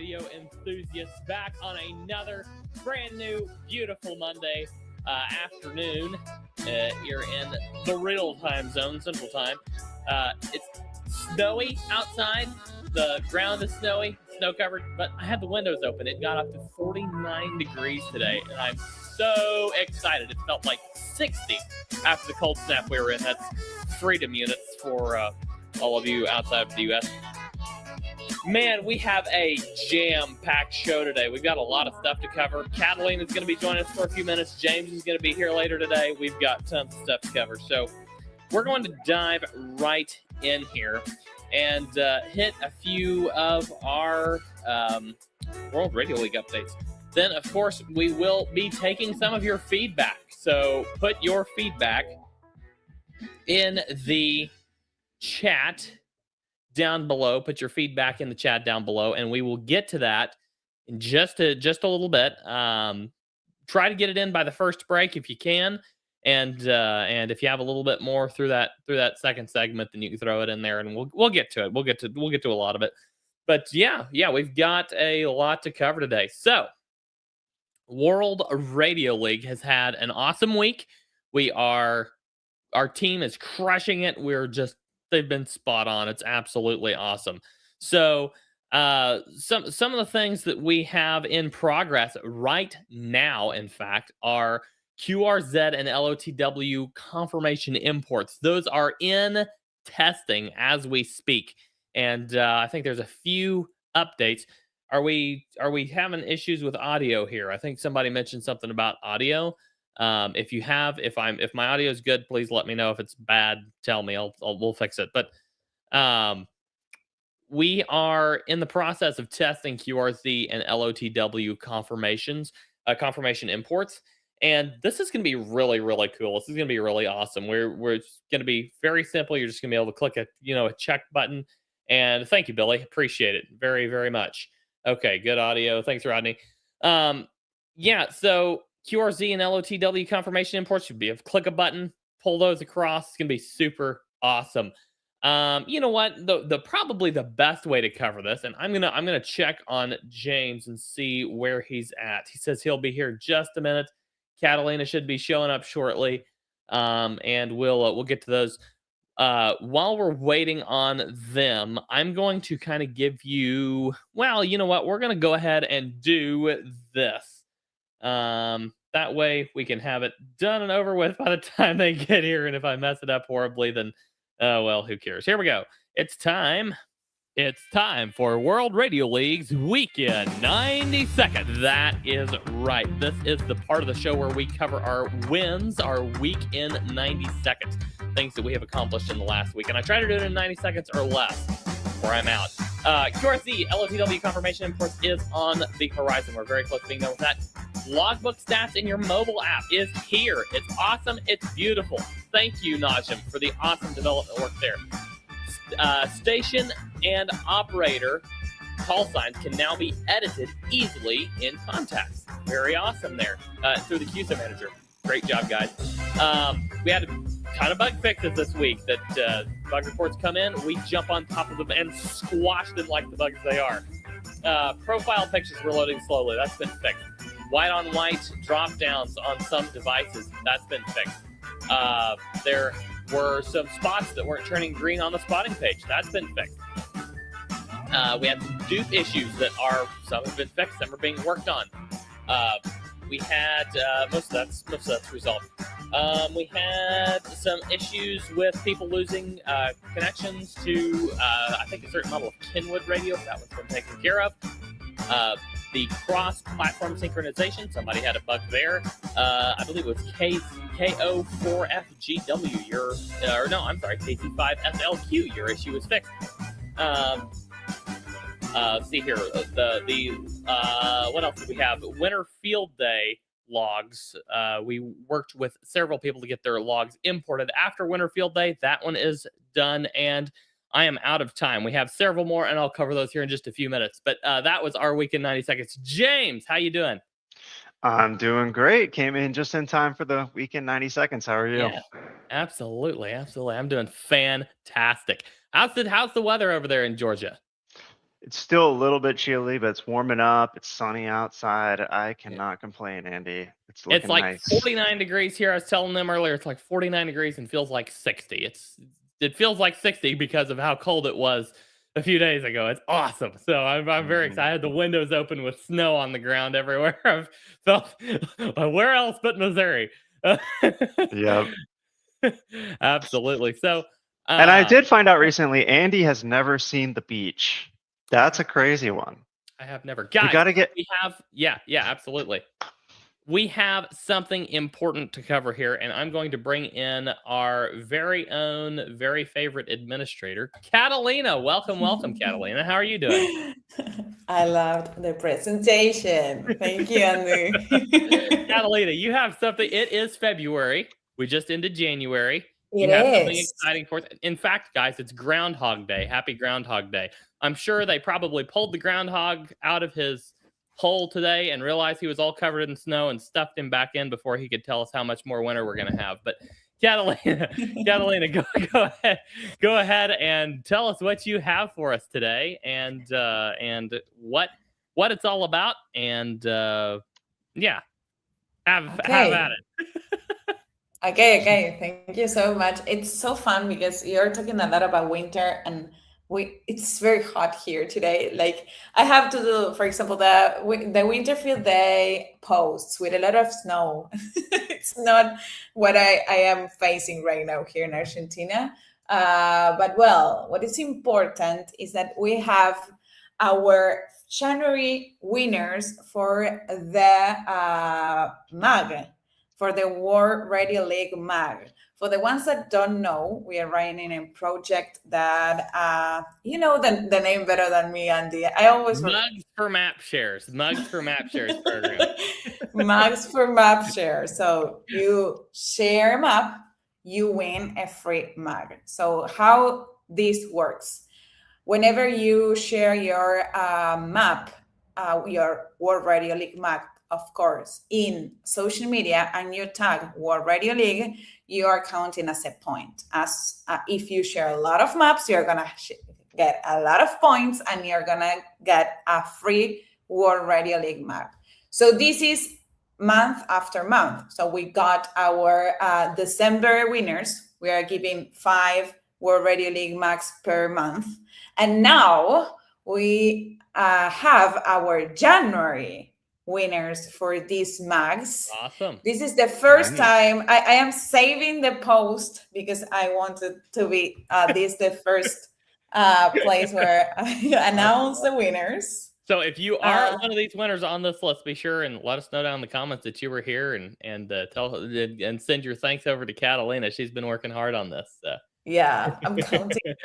radio enthusiasts, back on another brand new, beautiful Monday afternoon here in the real time zone, Central Time. It's snowy outside. The ground is snowy, snow covered, but I had the windows open. It got up to 49 degrees today, and I'm so excited. It felt like 60 after the cold snap we were in. That's freedom units for all of you outside of the U.S. Man, we have a jam-packed show today. We've got a lot of stuff to cover. Catalina is going to be joining us for a few minutes. James is going to be here later today. We've got tons of stuff to cover. So we're going to dive right in here and hit a few of our World Radio League updates. Then, of course, we will be taking some of your feedback. So put your feedback in the chat down below. Put your feedback in the chat down below, and we will get to that in just a little bit. Try to get it in by the first break if you can, and if you have a little bit more through that second segment, then you can throw it in there, and we'll get to it. We'll get to a lot of it. But yeah, we've got a lot to cover today. So, World Radio League has had an awesome week. Our team is crushing it. They've been spot on. It's absolutely awesome. So some of the things that we have in progress right now, in fact, are QRZ and LOTW confirmation imports. Those are in testing as we speak. And I think there's a few updates. Are we having issues with audio here? I think somebody mentioned something about audio. If my audio is good, please let me know. If it's bad, tell me. We'll fix it. But we are in the process of testing QRZ and LOTW confirmation imports, and this is going to be really, really cool. This is going to be really awesome. We're going to be very simple. You're just going to be able to click a check button, and thank you, Billy. Appreciate it very, very much. Okay, good audio. Thanks, Rodney. So QRZ and LOTW confirmation imports should be able to click a button, pull those across. It's gonna be super awesome. You know what? The probably the best way to cover this, and I'm gonna check on James and see where he's at. He says he'll be here just a minute. Catalina should be showing up shortly, and we'll get to those. While we're waiting on them, I'm going to kind of give you. Well, you know what? We're gonna go ahead and do this. That way we can have it done and over with by the time they get here. And if I mess it up horribly, then, well, who cares? Here we go. It's time. It's time for World Radio League's Weekend 90 Seconds. That is right. This is the part of the show where we cover our wins, our week in 90 seconds, things that we have accomplished in the last week. And I try to do it in 90 seconds or less, or I'm out. QRZ LOTW confirmation imports is on the horizon. We're very close to being done with that. Logbook stats in your mobile app is here. It's awesome. It's beautiful. Thank you, Najim, for the awesome development work there. Station and operator call signs can now be edited easily in contacts. Very awesome there through the QSO manager. Great job, guys. We had a ton of bug fixes this week that bug reports come in. We jump on top of them and squash them like the bugs they are. Profile pictures were loading slowly. That's been fixed. White on white drop downs on some devices. That's been fixed. There were some spots that weren't turning green on the spotting page. That's been fixed. We had some dupe issues some have been fixed, some are being worked on. We had most of that's resolved. We had some issues with people losing connections to I think a certain model of Kenwood radio. That one's been taken care of. The cross-platform synchronization, somebody had a bug there. I believe it was KO4FGW. KC5SLQ. Your issue is fixed. See here. What else did we have? Winter Field Day logs. We worked with several people to get their logs imported after Winter Field Day. That one is done, and I am out of time. We have several more, and I'll cover those here in just a few minutes. But that was our week in 90 seconds. James, how you doing? I'm doing great. Came in just in time for the week in 90 seconds. How are you? Yeah, absolutely. I'm doing fantastic. How's the weather over there in Georgia? It's still a little bit chilly, but it's warming up. It's sunny outside. I Yeah. cannot complain, Andy. It's It's looking like nice. 49 degrees here. I was telling them earlier, it's like 49 degrees and feels like 60. It feels like 60 because of how cold it was a few days ago. It's awesome. So I'm very Mhm. excited. I had the windows open with snow on the ground everywhere. I've felt where else but Missouri. Yep. Absolutely. So And I uh did find out recently, Andy has never seen the beach. That's a crazy one. I have never. We Guys, gotta get we have yeah, absolutely. We have something important to cover here, and I'm going to bring in our very own, very favorite administrator, Catalina. Welcome, welcome, Catalina. How are you doing? I loved the presentation. Thank you, Andrew. Catalina, you have something. It is February. We just ended January. It You have something is. exciting for us. In fact, guys, it's Groundhog Day. Happy Groundhog Day. I'm sure they probably pulled the groundhog out of his hole today and realized he was all covered in snow and stuffed him back in before he could tell us how much more winter we're going to have. But Catalina, Catalina, go ahead and tell us what you have for us today and what it's all about and yeah, have at Okay. it. Okay. Thank you so much. It's so fun because you're talking a lot about winter and it's very hot here today. Like I have to do, for example, the Winterfield Day posts with a lot of snow. It's not what I am facing right now here in Argentina. But well, what is important is that we have our January winners for the MAG, for the World Radio League MAG. For the ones that don't know, we are running a project that, you know the name better than me, Andy. I always Mugs for map shares. Mugs for map shares program. Max for map share. So you share a map, you win a free mug. So how this works? Whenever you share your map, your World Radio League map, of course, in social media, and you tag World Radio League, you are counting as a point. As if you share a lot of maps, you're gonna get a lot of points, and you're gonna get a free World Radio League map. So this is month after month. So we got our December winners. We are giving 5 World Radio League maps per month. And now we have our January winners for these mags. Awesome. This is the first Nice. time I am saving the post because I wanted to be this the first place where I announce the winners. So if you are one of these winners on this list, be sure and let us know down in the comments that you were here and tell and send your thanks over to Catalina. She's been working hard on this. Yeah, I'm counting.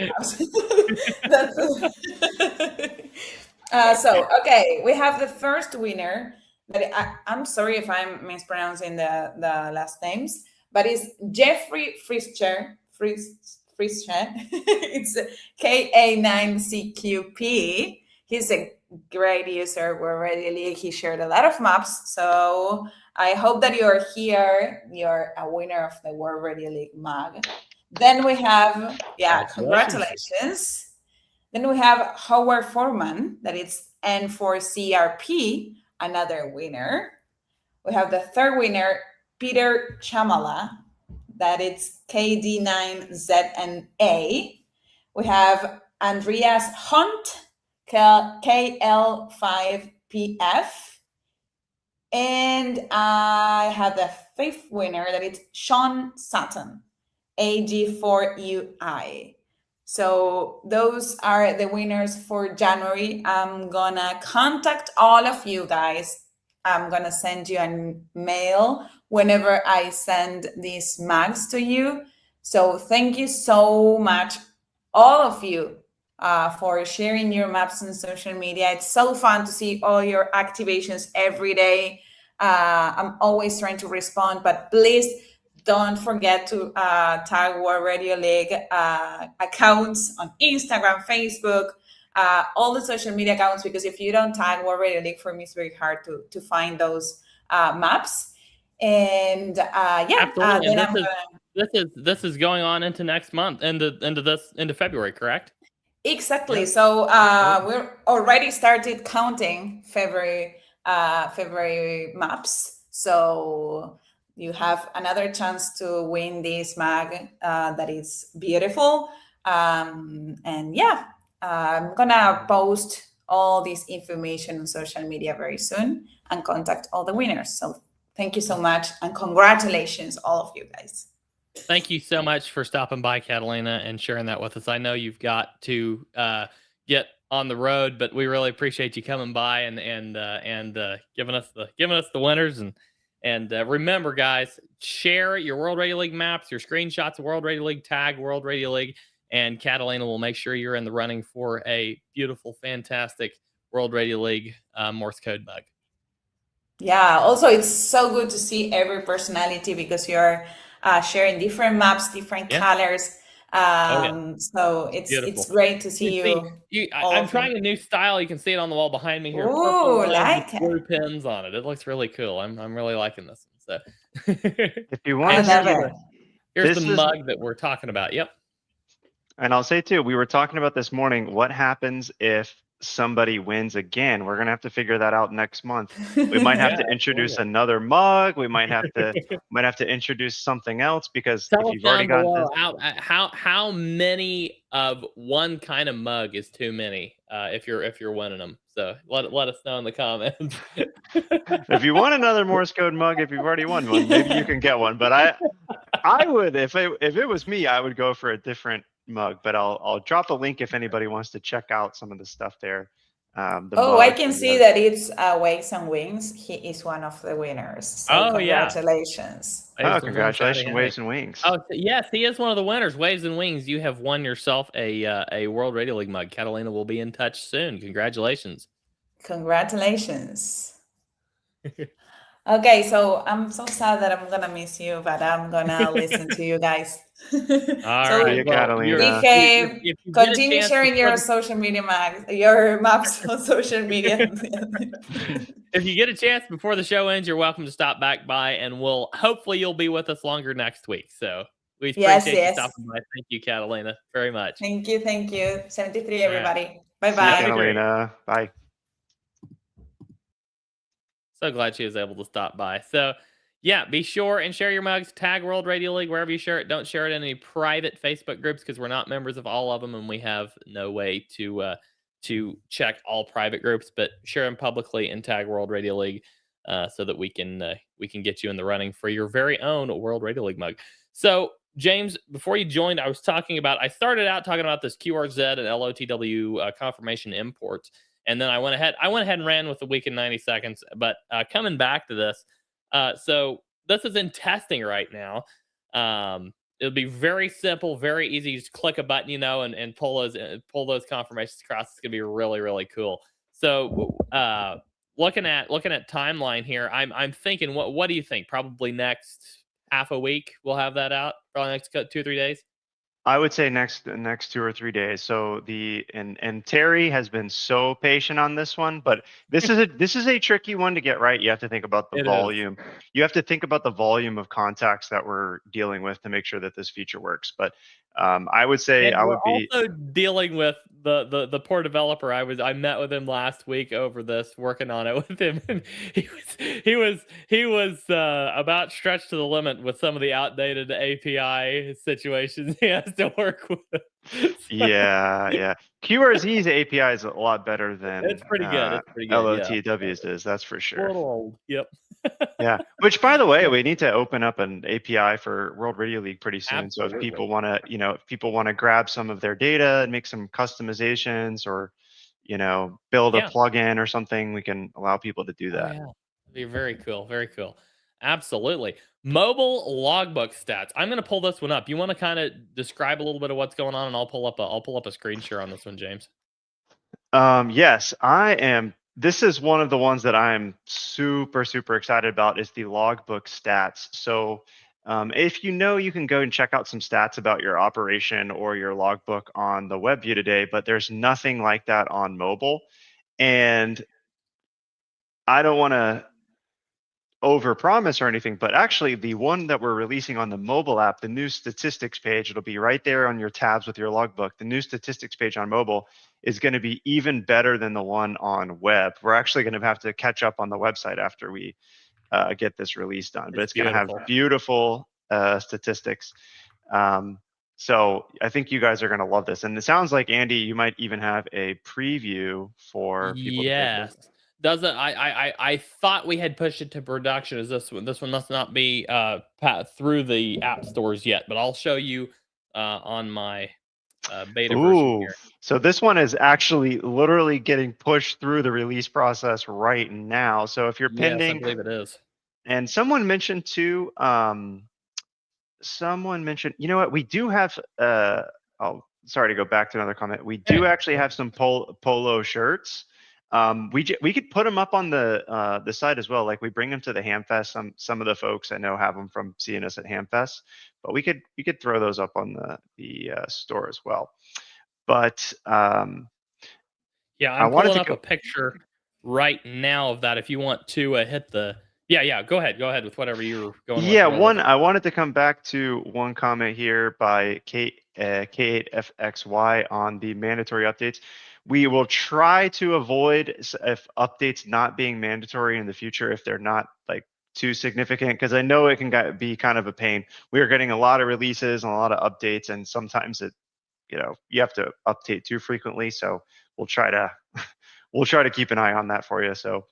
So okay, we have the first winner. But I'm sorry if I'm mispronouncing the last names, but it's Jeffrey Frischer. It's KA9CQP. He's a great user. We're already he shared a lot of maps. So I hope that you're here. You're a winner of the World Radio League mug. Then we have, congratulations. Then we have Howard Foreman, that is N4CRP, another winner. We have the third winner, Peter Chamala, that is KD9ZNA. We have Andreas Hunt, KL5PF. And I have the fifth winner, that is Sean Sutton, AG4UI. So those are the winners for January. I'm gonna contact all of you guys. I'm gonna send you a mail whenever I send these mags to you. So thank you so much, all of you, for sharing your maps on social media. It's so fun to see all your activations every day. I'm always trying to respond, but please don't forget to tag World Radio League accounts on Instagram, Facebook, all the social media accounts, because if you don't tag World Radio League, for me, it's very hard to find those maps. And absolutely. This is going on into next month, into February, correct? Exactly. Yep. So we're already started counting February maps. So you have another chance to win this mug that is beautiful. And yeah, I'm gonna post all this information on social media very soon and contact all the winners. So thank you so much and congratulations, all of you guys. Thank you so much for stopping by, Catalina, and sharing that with us. I know you've got to get on the road, but we really appreciate you coming by and giving us the winners. And remember, guys, share your World Radio League maps, your screenshots of World Radio League, tag World Radio League, and Catalina will make sure you're in the running for a beautiful, fantastic World Radio League Morse code mug. Yeah, also it's so good to see every personality because you're sharing different maps, different Yeah. colors. yeah. So Beautiful. it's great to see you. all I'm of trying you. a new style. You can see it on the wall behind me here. Ooh, Purple mugs like with blue pins on it. It looks really cool. I'm really liking this one. So If you I want to love see, it. here's This the is- mug that we're talking about. Yep. and I'll say too, we were talking about this morning, what happens if somebody wins again? We're gonna have to figure that out next month. We might have Yeah, to introduce absolutely. another mug. We might have to introduce something else because Tell if us you've already down got below this, how many of one kind of mug is too many if you're winning them. So let us know in the comments. if you want another Morse code mug, if you've already won one, maybe you can get one. But I would, if it was me, I would go for a different mug. But I'll drop a link if anybody wants to check out some of the stuff there. Oh, I can see that it's Wakes and Wings. He is one of the winners. So Oh, yeah. congratulations. Oh, congratulations, Waves and Wings. Oh yes, he is one of the winners. Waves and Wings, you have won yourself a World Radio League mug. Catalina will be in touch soon. Congratulations. Congratulations. Okay, so I'm so sad that I'm gonna miss you, but I'm gonna listen to you guys. All So right, you, well, Catalina. behave, if you get a continue chance sharing your before social media your maps on social media. if you get a chance before the show ends, you're welcome to stop back by, and hopefully you'll be with us longer next week. So we Yes, appreciate yes. you stopping by. Thank you, Catalina, very much. Thank you, 73, All right. everybody. Bye See you, bye. Catalina. Bye. So glad she was able to stop by. So, yeah, be sure and share your mugs. Tag World Radio League wherever you share it. Don't share it in any private Facebook groups because we're not members of all of them, and we have no way to check all private groups. But share them publicly and tag World Radio League so that we can get you in the running for your very own World Radio League mug. So, James, before you joined, I started out talking about this QRZ and LOTW confirmation imports. And then I went ahead and ran with the week in 90 seconds. But coming back to this, so this is in testing right now. It'll be very simple, very easy. You just click a button, and pull those confirmations across. It's gonna be really, really cool. So looking at timeline here, I'm thinking, what do you think? Probably next half a week we'll have that out. Probably next 2 or 3 days. I would say next 2 or 3 days. So and Terry has been so patient on this one, but this is a tricky one to get right. You have to think about the volume. You have to think about the volume of contacts that we're dealing with to make sure that this feature works. But I would say And I we're would be also dealing with the poor developer. I met with him last week over this, working on it with him, and he was about stretched to the limit with some of the outdated API situations he has to work with. yeah. QRZ's API is a lot better than It's pretty good. It's pretty good. Yeah. LOTW's is, that's for A sure. little old. Yep. Yeah, which by the way, we need to open up an API for World Radio League pretty soon. So if Absolutely. people want to grab some of their data and make some customizations or, build a Yeah. plugin or something, we can allow people to do Oh, that. yeah. It'd be very cool. Very cool. Absolutely. Mobile logbook stats. I'm going to pull this one up. You want to kind of describe a little bit of what's going on, and I'll pull up a screen share on this one, James. Yes, I am. This is one of the ones that I'm super, super excited about is the logbook stats. So if you can go and check out some stats about your operation or your logbook on the web view today, but there's nothing like that on mobile. And I don't want to overpromise or anything, but actually the one that we're releasing on the mobile app, the new statistics page, it'll be right there on your tabs with your logbook. The new statistics page on mobile is going to be even better than the one on web. We're actually going to have to catch up on the website after we get this release done, but it's going to have beautiful statistics. So I think you guys are going to love this. And it sounds like, Andy, you might even have a preview for people to take a look at. Doesn't I thought we had pushed it to production as this one. This one must not be through the app stores yet, but I'll show you on my beta version here. So this one is actually literally getting pushed through the release process right now. So if you're pending, yes, I believe it is. And someone mentioned too, you know what, we do have, sorry to go back to another comment. We do actually have some polo shirts. We could put them up on the site as well. Like we bring them to the Hamfest. Some of the folks I know have them from seeing us at Hamfest, but we could throw those up on the store as well. But yeah, I'm pulling up a picture right now of that. If you want to hit the go ahead with whatever you're going. Yeah, I wanted to come back to one comment here by K8FXY on the mandatory updates. We will try to avoid if updates not being mandatory in the future if they're not like too significant, because I know it can be kind of a pain. We are getting a lot of releases and a lot of updates, and sometimes it, you have to update too frequently. So we'll try to keep an eye on that for you. So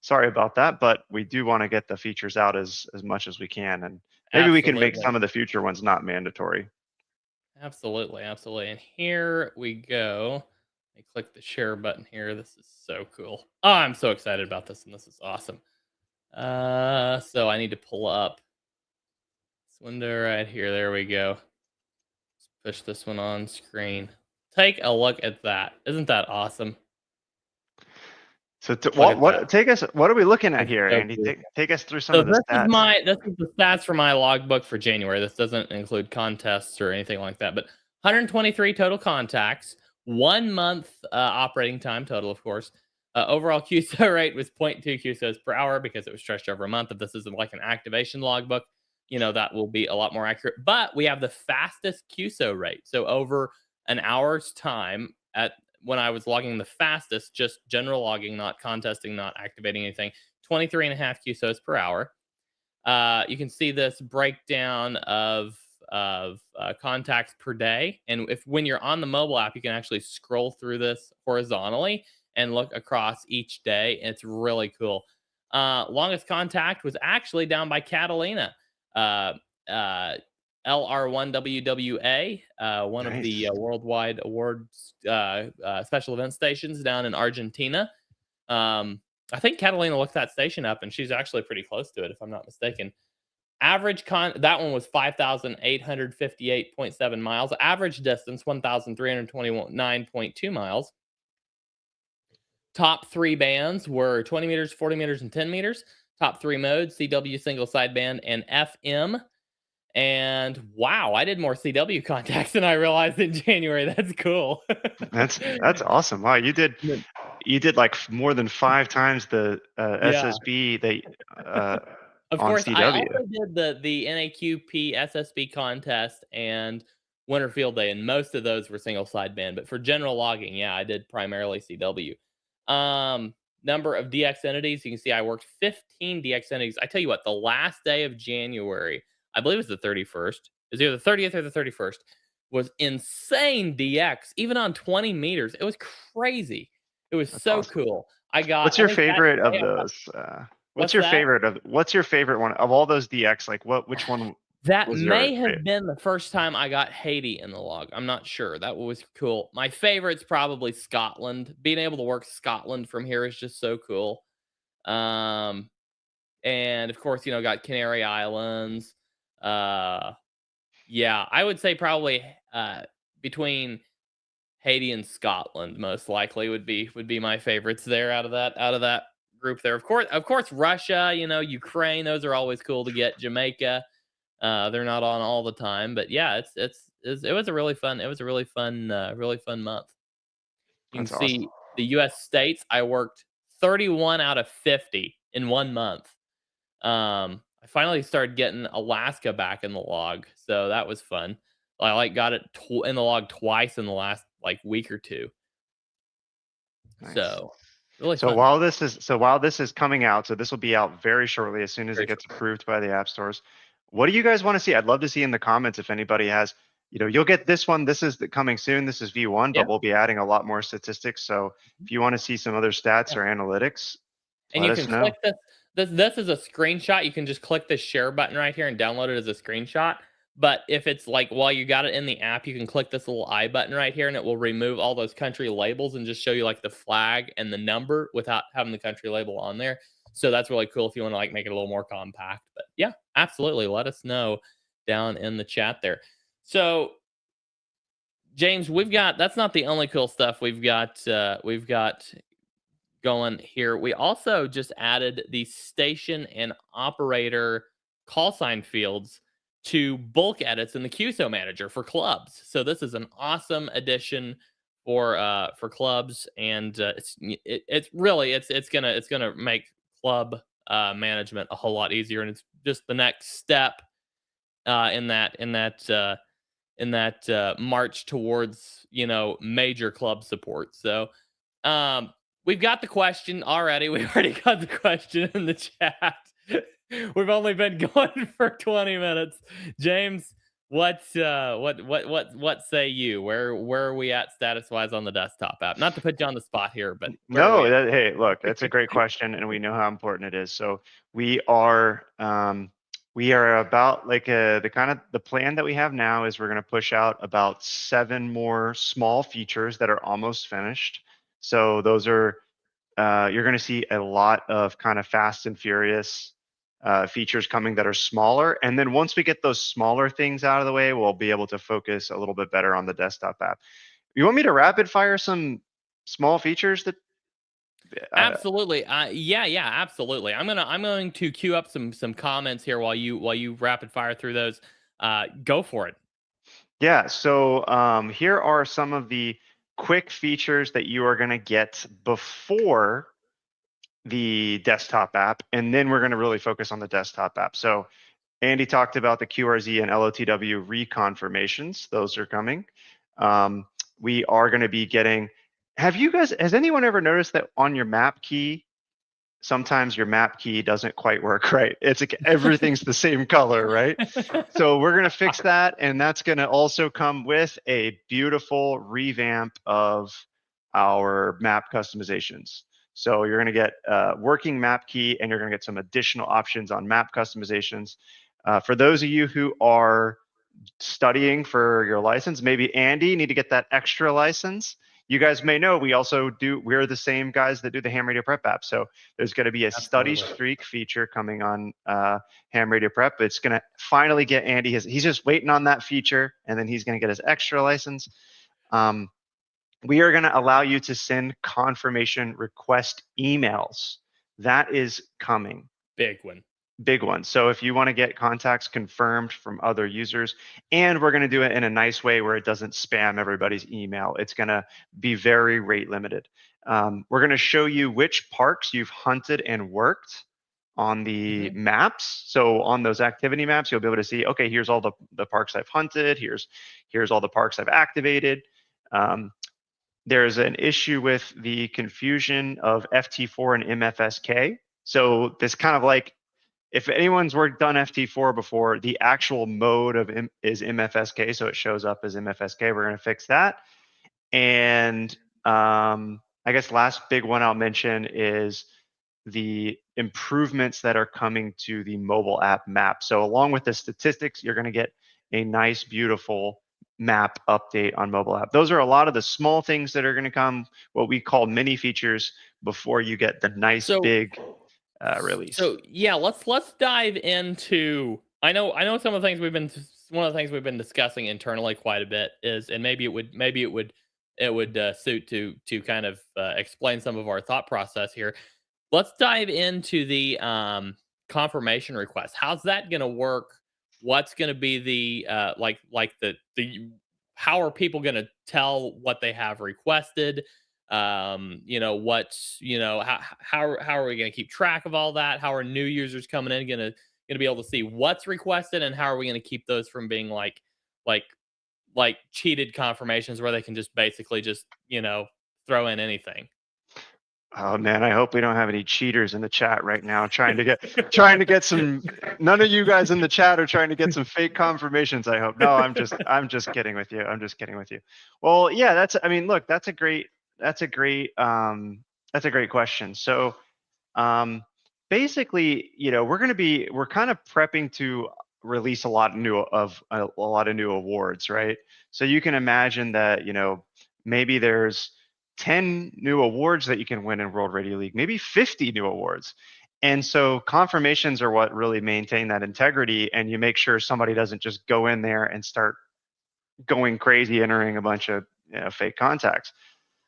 sorry about that, but we do want to get the features out as much as we can, and maybe we can make some of the future ones not mandatory. Absolutely. And here we go. I click the share button here. This is so cool. Oh, I'm so excited about this, and this is awesome. So I need to pull up this window right here. There we go. Let's push this one on screen. Take a look at that. Isn't that awesome? So what are we looking at here, Andy? Take us through some of the stats. This is the stats for my logbook for January. This doesn't include contests or anything like that, but 123 total contacts, 1 month operating time total, of course. Overall QSO rate was 0.2 QSOs per hour because it was stretched over a month. If this isn't like an activation logbook, that will be a lot more accurate. But we have the fastest QSO rate. So over an hour's time when I was logging the fastest, just general logging, not contesting, not activating anything, 23.5 QSOs per hour. You can see this breakdown of contacts per day. And when you're on the mobile app, you can actually scroll through this horizontally and look across each day. It's really cool. Longest contact was actually down by Catalina. LR1WWA, one of the worldwide awards special event stations down in Argentina. I think Catalina looked that station up, and she's actually pretty close to it, if I'm not mistaken. Average that one was 5,858.7 miles. Average distance 1,329.2 miles. Top 3 bands were 20 meters, 40 meters, and 10 meters. Top 3 modes: CW single sideband and FM. And wow, I did more CW contacts than I realized in January. That's cool. That's awesome. Wow, you did like more than 5 times the SSB of course, CW. I also did the NAQP SSB contest and Winter Field Day, and most of those were single sideband. But for general logging, I did primarily CW. Number of DX entities, you can see I worked 15 DX entities. I tell you what, the last day of January, I believe it was the 31st. It was either the 30th or the 31st. Was insane DX, even on 20 meters. It was crazy. It was That's so awesome. Cool. What's your favorite of those? What's your favorite one of all those DX? Like which one? That may have been the first time I got Haiti in the log. I'm not sure. That was cool. My favorite's probably Scotland. Being able to work Scotland from here is just so cool. And of course, got Canary Islands. I would say probably between Haiti and Scotland most likely would be my favorites there out of that group there. Of course Russia, Ukraine, those are always cool to get. Jamaica, they're not on all the time, but it was a really fun month. You can see the US states, I worked 31 out of 50 in 1 month. I finally started getting Alaska back in the log, so that was fun. I like got it in the log twice in the last like week or two. Nice. So really So fun. while this is coming out, so this will be out very shortly as soon as Very it gets approved by the app stores. What do you guys want to see? I'd love to see in the comments if anybody has, you'll get this one. This is coming soon. This is V1, Yeah. but we'll be adding a lot more statistics. So if you want to see some other stats or analytics, And let you us can know. click this. This is a screenshot. You can just click the share button right here and download it as a screenshot. But if it's like while you got it in the app, you can click this little I button right here and it will remove all those country labels and just show you like the flag and the number without having the country label on there. So that's really cool if you want to like make it a little more compact. But yeah, absolutely. Let us know down in the chat there. So James, that's not the only cool stuff we've got going here. We also just added the station and operator call sign fields to bulk edits in the QSO manager for clubs. So this is an awesome addition for clubs, and it's gonna make club management a whole lot easier, and it's just the next step in that march towards major club support. So we've got the question already. We've already got the question in the chat. We've only been going for 20 minutes. James, what say you? Where are we at status wise on the desktop app? Not to put you on the spot here, but No, hey, look, that's a great question, and we know how important it is. So we are about like the plan that we have now is we're going to push out about 7 more small features that are almost finished. So those are you're going to see a lot of kind of fast and furious features coming that are smaller. And then once we get those smaller things out of the way, we'll be able to focus a little bit better on the desktop app. You want me to rapid fire some small features that absolutely. Yeah, absolutely. I'm going to queue up some comments here while you rapid fire through those. Go for it. Yeah, so here are some of the quick features that you are going to get before the desktop app, and then we're going to really focus on the desktop app. So Andy talked about the QRZ and LOTW reconfirmations. Those are coming. We are going to be getting, has anyone ever noticed that on your map key, sometimes your map key doesn't quite work right? It's like everything's the same color, right? So we're going to fix that, and that's going to also come with a beautiful revamp of our map customizations. So you're going to get working map key, and you're going to get some additional options on map customizations. For those of you who are studying for your license, maybe Andy, need to get that extra license. You guys may know we're the same guys that do the Ham Radio Prep app. So there's going to be a study streak feature coming on Ham Radio Prep. It's going to finally get Andy he's just waiting on that feature, and then he's going to get his extra license. We are going to allow you to send confirmation request emails. That is coming. Big one. So if you want to get contacts confirmed from other users, and we're going to do it in a nice way where it doesn't spam everybody's email. It's going to be very rate limited. We're going to show you which parks you've hunted and worked on the maps. So on those activity maps, you'll be able to see, okay, here's all the parks I've hunted. Here's all the parks I've activated. There's an issue with the confusion of FT4 and MFSK. So this kind of like, if anyone's done FT4 before, the actual mode is MFSK, so it shows up as MFSK. We're going to fix that. And I guess last big one I'll mention is the improvements that are coming to the mobile app map. So along with the statistics, you're going to get a nice, beautiful map update on mobile app. Those are a lot of the small things that are going to come, what we call mini features, before you get the nice big release. So yeah, let's dive into. I know some of the things one of the things we've been discussing internally quite a bit is, and maybe it would suit to kind of explain some of our thought process here. Let's dive into the confirmation request. How's that going to work? What's going to be the how are people going to tell what they have requested? You know, what's, you know, how are we going to keep track of all that? How are new users coming in going to be able to see what's requested, and how are we going to keep those from being like cheated confirmations where they can just basically just, you know, throw in anything. Oh man, I hope we don't have any cheaters in the chat right now trying to get some. None of you guys in the chat are trying to get some fake confirmations, I hope. No, I'm just kidding with you. I'm just kidding with you. Well, yeah, I mean, look, that's a great question. So, basically, you know, we're kind of prepping to release a lot of new awards, right? So you can imagine that, you know, maybe there's 10 new awards that you can win in World Radio League, maybe 50 new awards. And so confirmations are what really maintain that integrity, and you make sure somebody doesn't just go in there and start going crazy, entering a bunch of, you know, fake contacts.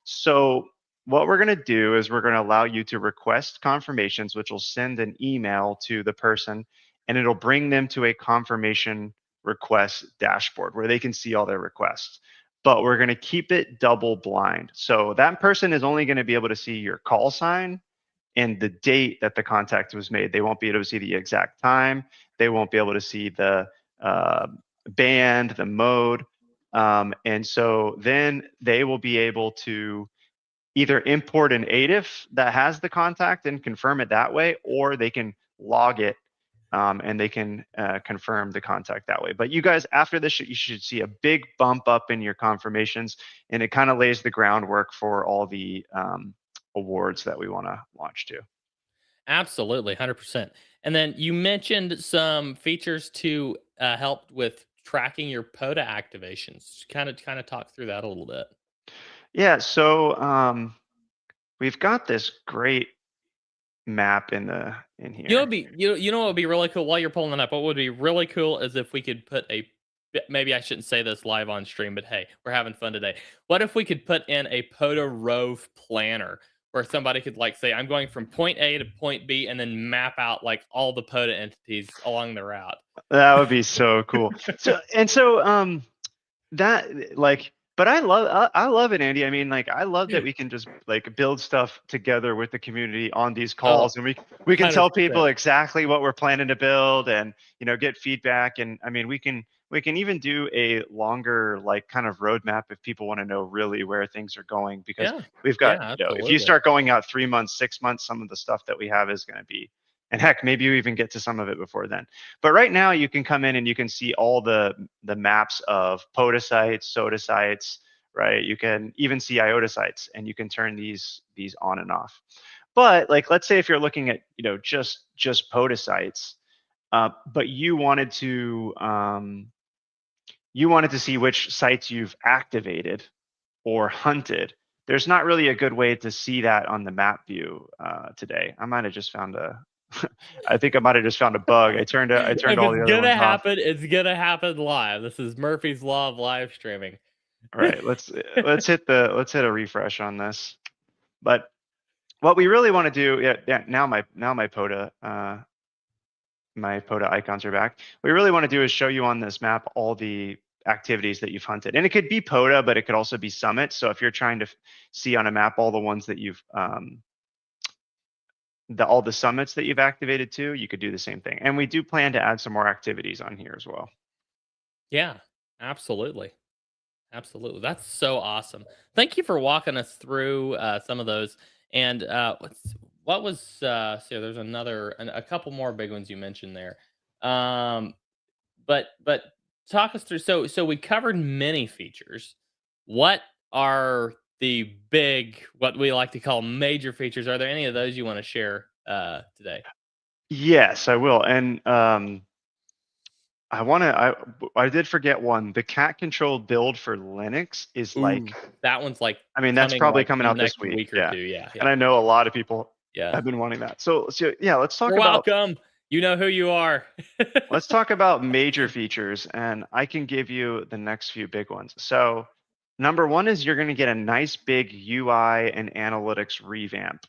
So what we're going to do is we're going to allow you to request confirmations, which will send an email to the person, and it'll bring them to a confirmation request dashboard where they can see all their requests. But we're going to keep it double blind. So that person is only going to be able to see your call sign and the date that the contact was made. They won't be able to see the exact time. They won't be able to see the band, the mode. And so then they will be able to either import an ADIF that has the contact and confirm it that way, or they can log it and they can confirm the contact that way. But you guys, after this, you should see a big bump up in your confirmations, and it kind of lays the groundwork for all the awards that we want to launch to. Absolutely, 100%. And then you mentioned some features to help with tracking your POTA activations. Kind of talk through that a little bit. Yeah, so we've got this great map in here. You know what would be really cool while you're pulling it up? What would be really cool is if we could put maybe I shouldn't say this live on stream, but hey, we're having fun today. What if we could put in a POTA Rove planner where somebody could like say, I'm going from point A to point B, and then map out like all the POTA entities along the route. That would be so cool. So that like, but I love it, Andy. I mean, like, I love that we can just like build stuff together with the community on these calls, and we can tell people exactly what we're planning to build, and, you know, get feedback. And I mean, we can even do a longer, like, kind of roadmap if people want to know really where things are going, because we've got, you know, if you start going out 3 months, 6 months, some of the stuff that we have is going to be, and heck, maybe you even get to some of it before then. But right now, you can come in and you can see all the maps of POTA sites, SOTA sites, right? You can even see IOTA sites, and you can turn these on and off. But like, let's say if you're looking at, you know, just POTA sites, but you wanted to see which sites you've activated or hunted. There's not really a good way to see that on the map view today. I might have just found I think I might have just found a bug. I turned all the other ones off. It's gonna happen live. This is Murphy's Law of live streaming. All right, let's hit a refresh on this. But what we really want to do, now my POTA icons are back. What we really want to do is show you on this map all the activities that you've hunted, and it could be POTA, but it could also be summits. So if you're trying to see on a map all the ones that you've all the summits that you've activated too, you could do the same thing. And we do plan to add some more activities on here as well. Yeah, absolutely. Absolutely. That's so awesome. Thank you for walking us through some of those. And what was, so there's a couple more big ones you mentioned there. But talk us through, so we covered many features. What are the big, what we like to call major features? Are there any of those you want to share today? Yes, I will. And I did forget one. The cat control build for Linux is like, that one's like, I mean, that's probably coming out this week. Or two. Yeah. And I know a lot of people have been wanting that. So yeah, let's talk about. Welcome. You know who you are. Let's talk about major features, and I can give you the next few big ones. So number one is you're going to get a nice big UI and analytics revamp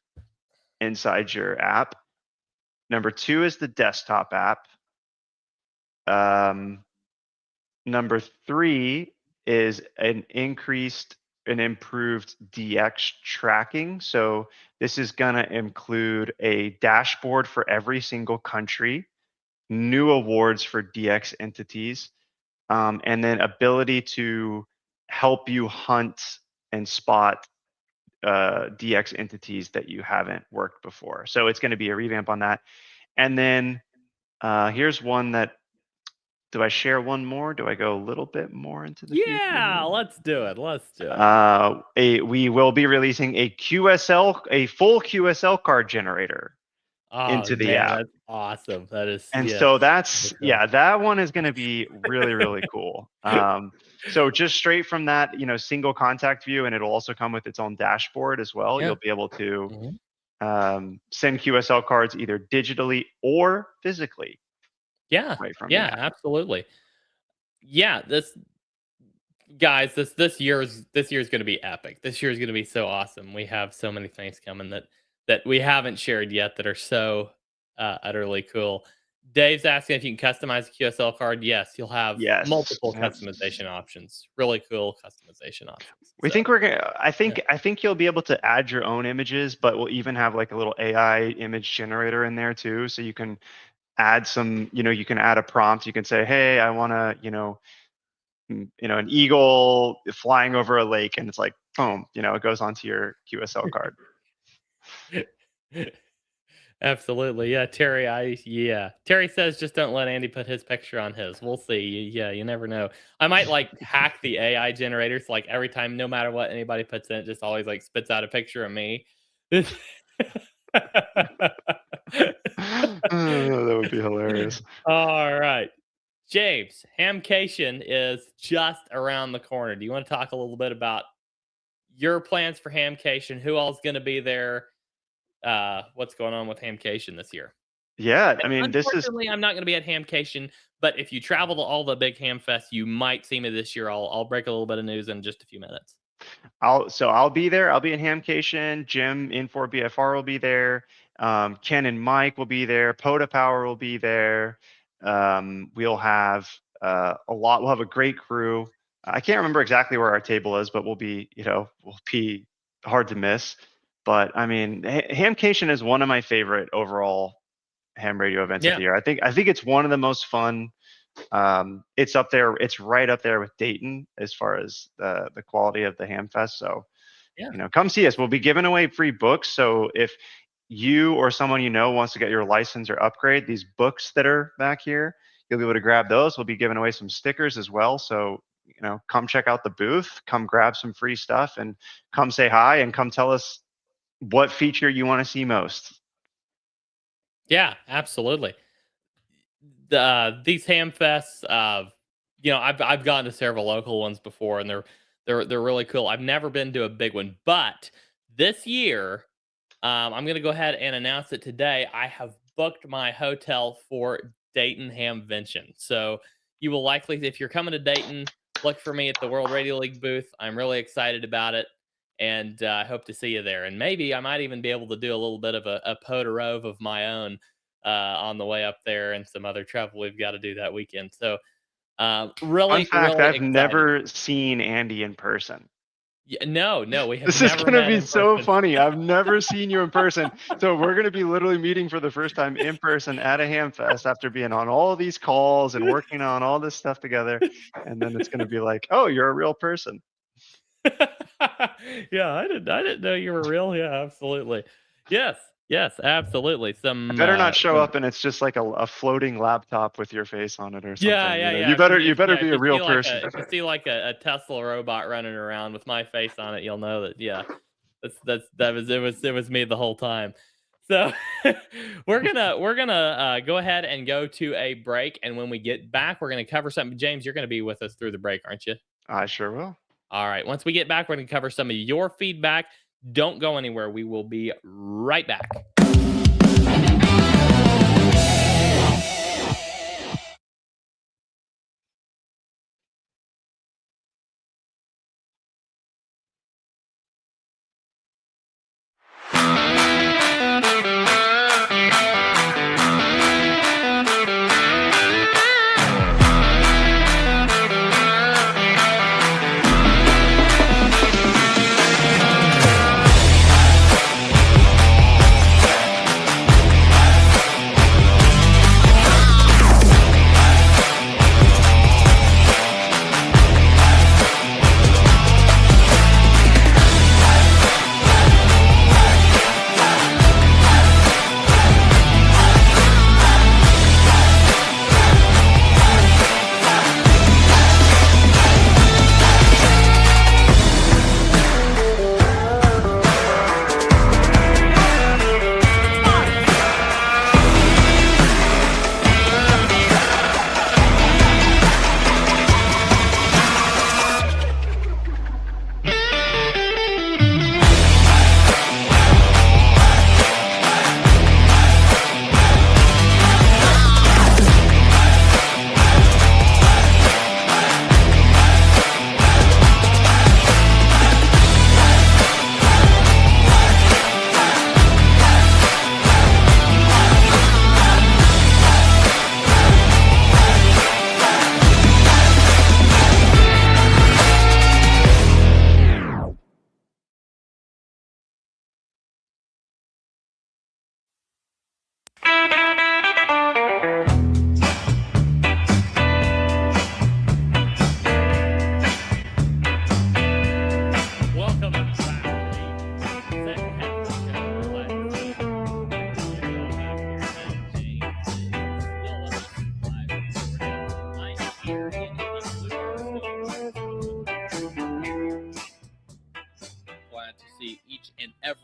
inside your app. Number two is the desktop app. Number three is an increased an improved DX tracking. So this is going to include a dashboard for every single country, new awards for DX entities, and then ability to help you hunt and spot DX entities that you haven't worked before. So it's going to be a revamp on that. And then here's one that, do I share one more? Do I go a little bit more into the future? Let's do it. Let's do it. We will be releasing a full QSL card generator into the app. That's awesome. That is, and so that's that one is going to be really, really cool. So just straight from that, single contact view, and it'll also come with its own dashboard as well. You'll be able to send QSL cards either digitally or physically. Absolutely. Yeah, this year is going to be epic. This year is going to be so awesome. We have so many things coming that we haven't shared yet that are so utterly cool. Dave's asking if you can customize a QSL card. Yes, you'll have multiple customization options. Really cool customization options. We think we're gonna. I think you'll be able to add your own images, but we'll even have like a little AI image generator in there too, so you can add some. You can add a prompt. You can say, "Hey, I want to, an eagle flying over a lake," and it's like, boom, it goes onto your QSL card. Absolutely. Yeah, Terry, Terry says just don't let Andy put his picture on his. We'll see. Yeah, you never know. I might hack the AI generators, like every time, no matter what anybody puts in, it just always spits out a picture of me. That would be hilarious. All right. James, Hamcation is just around the corner. Do you want to talk a little bit about your plans for Hamcation? Who all's going to be there? What's going on with Hamcation this year? Yeah, I mean, unfortunately, I'm not going to be at Hamcation, but if you travel to all the big ham fests, you might see me this year. I'll break a little bit of news in just a few minutes. I'll be there. I'll be in Hamcation. Jim In4BFR will be there. Ken and Mike will be there. Poda Power will be there. We'll have We'll have a great crew. I can't remember exactly where our table is, but we'll be hard to miss. But I mean, Hamcation is one of my favorite overall ham radio events of the year. I think it's one of the most fun. It's up there. It's right up there with Dayton as far as the quality of the ham fest. So, come see us. We'll be giving away free books. So if you or someone wants to get your license or upgrade, these books that are back here, you'll be able to grab those. We'll be giving away some stickers as well. So, come check out the booth, come grab some free stuff, and come say hi and come tell us what feature you want to see most. Yeah, absolutely. These ham fests, I've gone to several local ones before, and they're really cool. I've never been to a big one, but this year, I'm going to go ahead and announce it today. I have booked my hotel for Dayton Hamvention. So you will likely, if you're coming to Dayton, look for me at the World Radio League booth. I'm really excited about it, and I hope to see you there. And maybe I might even be able to do a little bit of a Podarove of my own on the way up there, and some other travel we've got to do that weekend. So really, fun fact, really I've excited. never seen Andy in person. Yeah, no, we have. This is going to be so funny. I've never seen you in person. So we're going to be literally meeting for the first time in person at a ham fest after being on all these calls and working on all this stuff together. And then it's going to be like, oh, you're a real person. Yeah, I didn't know you were real. Yeah, absolutely. Yes, absolutely. I better not show up and it's just like a floating laptop with your face on it or something. Yeah. You better be a real person. If you see like a Tesla robot running around with my face on it, you'll know that. Yeah, it was me the whole time. So we're gonna go ahead and go to a break, and when we get back, we're gonna cover something. James, you're gonna be with us through the break, aren't you? I sure will. All right. Once we get back, we're gonna cover some of your feedback. Don't go anywhere. We will be right back.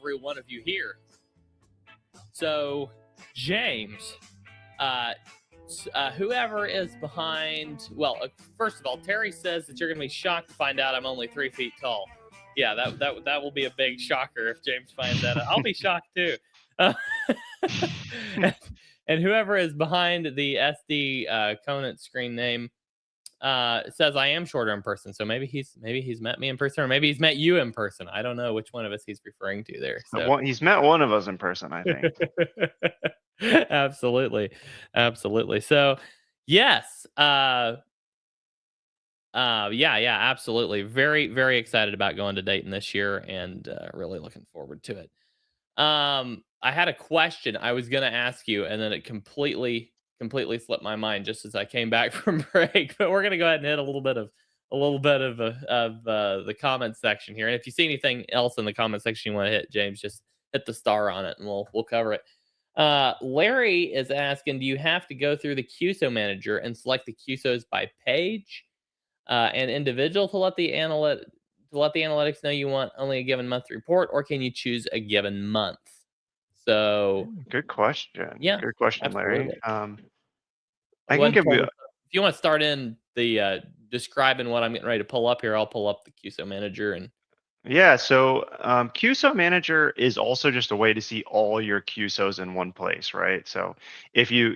every one of you here. So, James, whoever is behind, well, first of all, Terry says that you're going to be shocked to find out I'm only 3 feet tall. Yeah, that will be a big shocker if James finds that out. I'll be shocked too. And whoever is behind the SD Conant screen name says I am shorter in person. So maybe he's met me in person, or maybe he's met you in person. I don't know which one of us he's referring to there. So. He's met one of us in person, I think. Absolutely. So yes, yeah, absolutely. Very, very excited about going to Dayton this year, and really looking forward to it. I had a question I was going to ask you, and then it completely slipped my mind just as I came back from break. But we're going to go ahead and hit a little bit of the comment section here. And if you see anything else in the comment section you want to hit, James, just hit the star on it, and we'll cover it. Larry is asking, do you have to go through the QSO manager and select the QSOs by page and individual to let the analytics know you want only a given month report, or can you choose a given month? So good question. Yeah, good question, absolutely. Larry. I can give you. If you want to start in the describing what I'm getting ready to pull up here, I'll pull up the QSO manager and. Yeah, so QSO Manager is also just a way to see all your QSOs in one place, right? So if you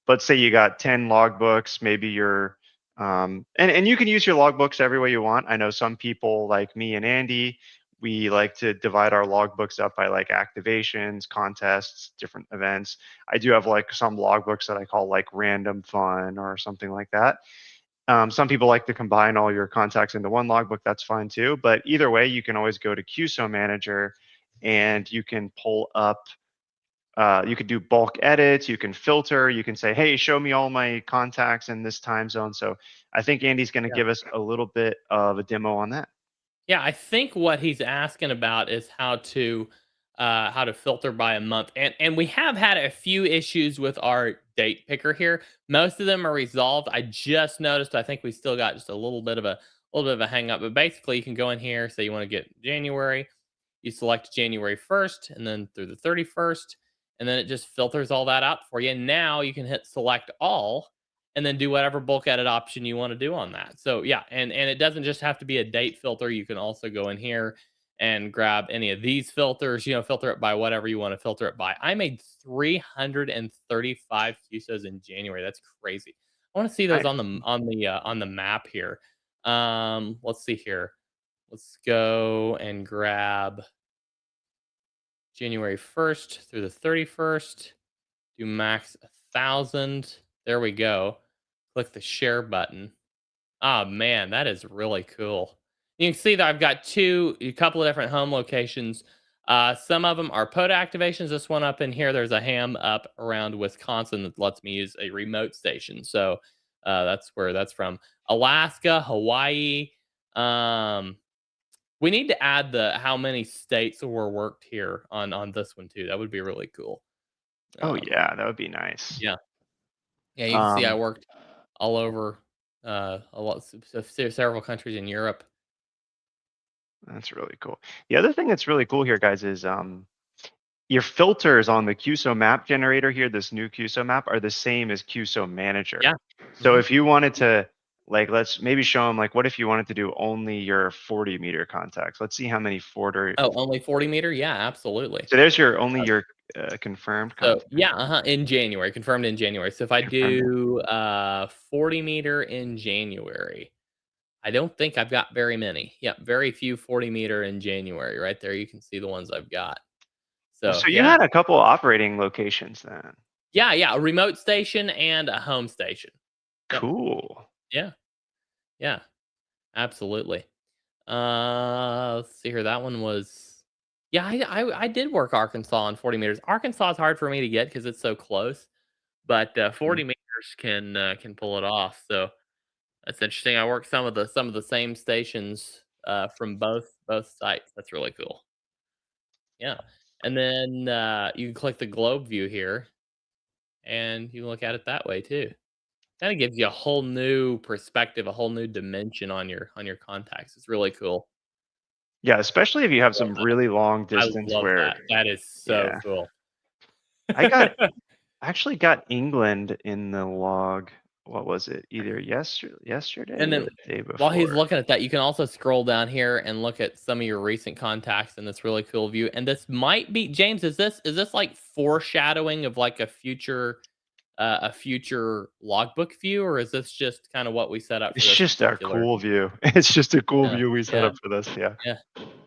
let's say you got 10 logbooks, maybe you're and you can use your logbooks every way you want. I know some people like me and Andy, we like to divide our logbooks up by like activations, contests, different events. I do have like some logbooks that I call like random fun or something like that. Some people like to combine all your contacts into one logbook. That's fine too. But either way, you can always go to QSO Manager and you can pull up, you can do bulk edits, you can filter, you can say, hey, show me all my contacts in this time zone. So I think Andy's going to give us a little bit of a demo on that. Yeah, I think what he's asking about is how to filter by a month, and we have had a few issues with our date picker here. Most of them are resolved. I just noticed. I think we still got just a little bit of a hang up, but basically you can go in here, say you want to get January, you select January 1st, and then through the 31st, and then it just filters all that out for you. And now you can hit select all, and then do whatever bulk edit option you want to do on that. So yeah, and it doesn't just have to be a date filter. You can also go in here and grab any of these filters, filter it by whatever you want to filter it by. I made 335 QSOs in January. That's crazy. I want to see those on the map here. Let's see here. Let's go and grab January 1st through the 31st. Do max 1,000. There we go. Click the share button. Oh man, that is really cool. You can see that I've got a couple of different home locations. Some of them are POTA activations. This one up in here, there's a ham up around Wisconsin that lets me use a remote station. So that's where that's from. Alaska, Hawaii. We need to add how many states were worked here on this one too. That would be really cool. Oh yeah, that would be nice. Yeah. Yeah, you can see I worked all over several countries in Europe. That's really cool. The other thing that's really cool here, guys, is your filters on the QSO map generator here, this new QSO map, are the same as QSO Manager. Yeah. So if you wanted to, let's maybe show them, what if you wanted to do only your 40 meter contacts? Let's see how many 40. Oh, only 40 meter? Yeah, absolutely. So there's your confirmed contact. So yeah, in January, confirmed in January. So if I do 40 meter in January, I don't think I've got very many. Yeah, very few 40 meter in January. Right there, you can see the ones I've got. So you had a couple operating locations then. Yeah, a remote station and a home station. Yep. Cool. Yeah, absolutely. Let's see here. That one was, yeah, I did work Arkansas on 40 meters. Arkansas is hard for me to get because it's so close, but 40 meters can pull it off. So that's interesting. I worked some of the same stations from both sites. That's really cool. Yeah, and then you can click the globe view here, and you can look at it that way too. Kind of gives you a whole new perspective, a whole new dimension on your contacts. It's really cool. Yeah, especially if you have I love some that. really long I distance love where, that. That is so yeah. cool. I got actually got England in the log. What was it? Either yesterday And or then the day while he's before. looking at that, you can also scroll down here and look at some of your recent contacts in this really cool view. And this might be James. Is this like foreshadowing of like a future logbook view, or is this just kind of what we set up for It's this just a particular? cool view. It's just a cool Yeah, view we set yeah, up for this. Yeah. yeah.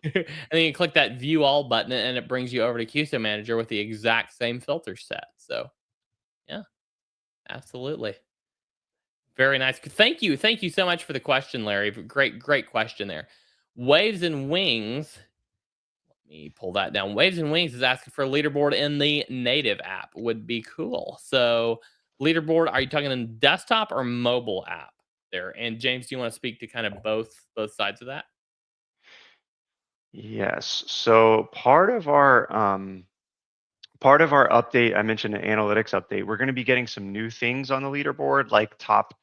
And then you click that view all button, and it brings you over to QSO Manager with the exact same filter set. So yeah, absolutely. Very nice. Thank you so much for the question, Larry. Great question there. Waves and Wings. Let me pull that down. Waves and Wings is asking for a leaderboard in the native app. Would be cool. So, leaderboard. Are you talking in desktop or mobile app there? And James, do you want to speak to kind of both sides of that? Yes. So part of our update, I mentioned an analytics update. We're going to be getting some new things on the leaderboard, like top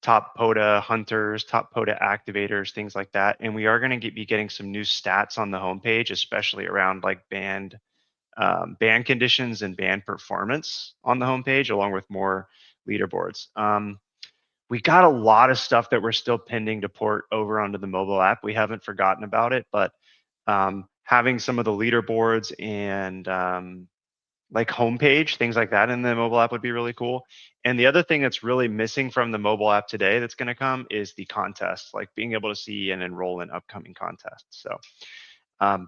POTA hunters, top POTA activators, things like that. And we are going to be getting some new stats on the homepage, especially around like band conditions and band performance on the homepage, along with more leaderboards. We got a lot of stuff that we're still pending to port over onto the mobile app. We haven't forgotten about it, but having some of the leaderboards and like homepage, things like that in the mobile app would be really cool. And the other thing that's really missing from the mobile app today that's going to come is the contests, like being able to see and enroll in upcoming contests. So um,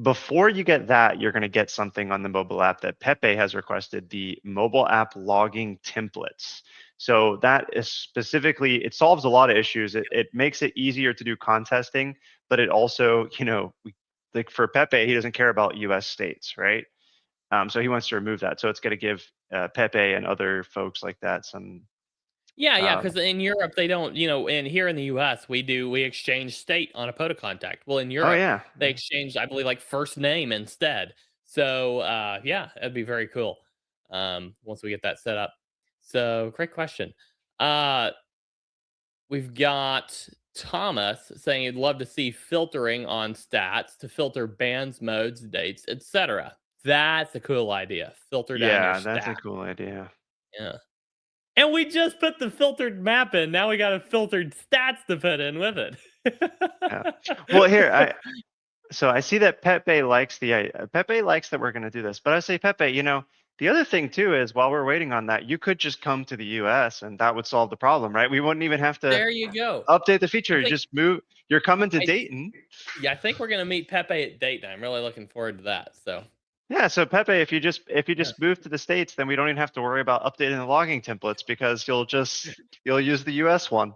before you get that, you're going to get something on the mobile app that Pepe has requested, the mobile app logging templates. So that is specifically, it solves a lot of issues. It makes it easier to do contesting, but it also, like for Pepe, he doesn't care about US states, right? So he wants to remove that. So it's going to give Pepe and other folks like that some. Yeah, yeah, Um, because in Europe they don't, and here in the US we exchange state on a POTA contact. Well, in oh Europe yeah, they exchange, I believe, like first name instead. So yeah, that'd be very cool. Once we get that set up. So great question. Uh, we've got Thomas saying he'd love to see filtering on stats to filter bands, modes, dates, etc. That's a cool idea. Filter down your yeah, that's a stats. cool idea. Yeah. And we just put the filtered map in. Now we got a filtered stats to put in with it. Yeah. Well, here I see that Pepe likes that we're going to do this, but I say Pepe, the other thing too is while we're waiting on that, you could just come to the US and that would solve the problem, right? We wouldn't even have to There you go. update the feature. I You think just move. You're coming to I Dayton. yeah, I think we're gonna meet Pepe at Dayton. I'm really looking forward to that. So Yeah, so Pepe, if you just yeah. move to the States, then we don't even have to worry about updating the logging templates because you'll use the US one.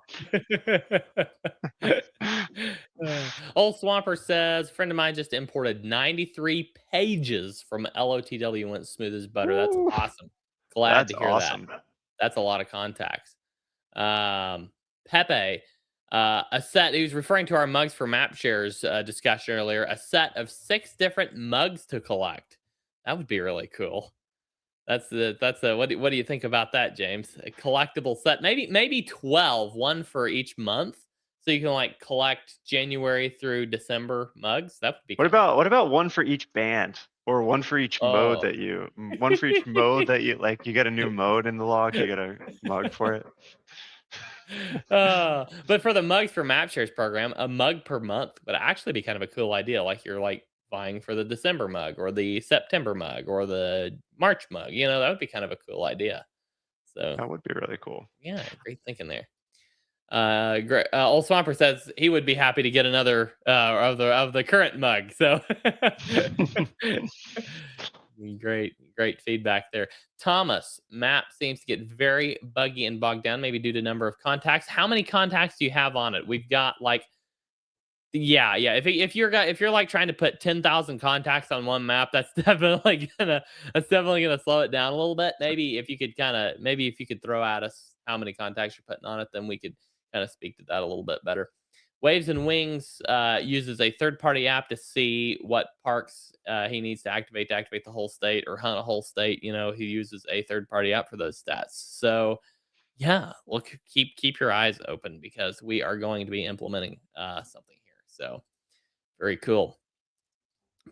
Old Swamper says, friend of mine just imported 93 pages from LOTW, went smooth as butter. That's Woo, awesome. Glad that's to hear that. awesome. That's a lot of contacts. Pepe, a set. He was referring to our mugs for map shares discussion earlier. A set of 6 different mugs to collect. That would be really cool. That's the what do you think about that, James? A collectible set, maybe 12, one for each month, so you can like collect January through December mugs. That would be What kind of about what cool. about one for each band or Oh. one for each mode that you like? You get a new mode in the log. You get a mug for it. But for the mugs for map shares program, a mug per month would actually be kind of a cool idea. Like you're like buying for the December mug or the September mug or the March mug. That would be kind of a cool idea. So That would be really cool. yeah, great thinking there. Great. Old Swamper says he would be happy to get another of the current mug. So great feedback there. Thomas, map seems to get very buggy and bogged down, maybe due to number of contacts. How many contacts do you have on it? We've got like, yeah. If you're like trying to put 10,000 contacts on one map, that's definitely gonna slow it down a little bit. Maybe if you could throw at us how many contacts you're putting on it, then we could kind of speak to that a little bit better. Waves and Wings uses a third-party app to see what parks he needs to activate the whole state or hunt a whole state. He uses a third-party app for those stats. So yeah, look, keep your eyes open because we are going to be implementing something here. So Very cool.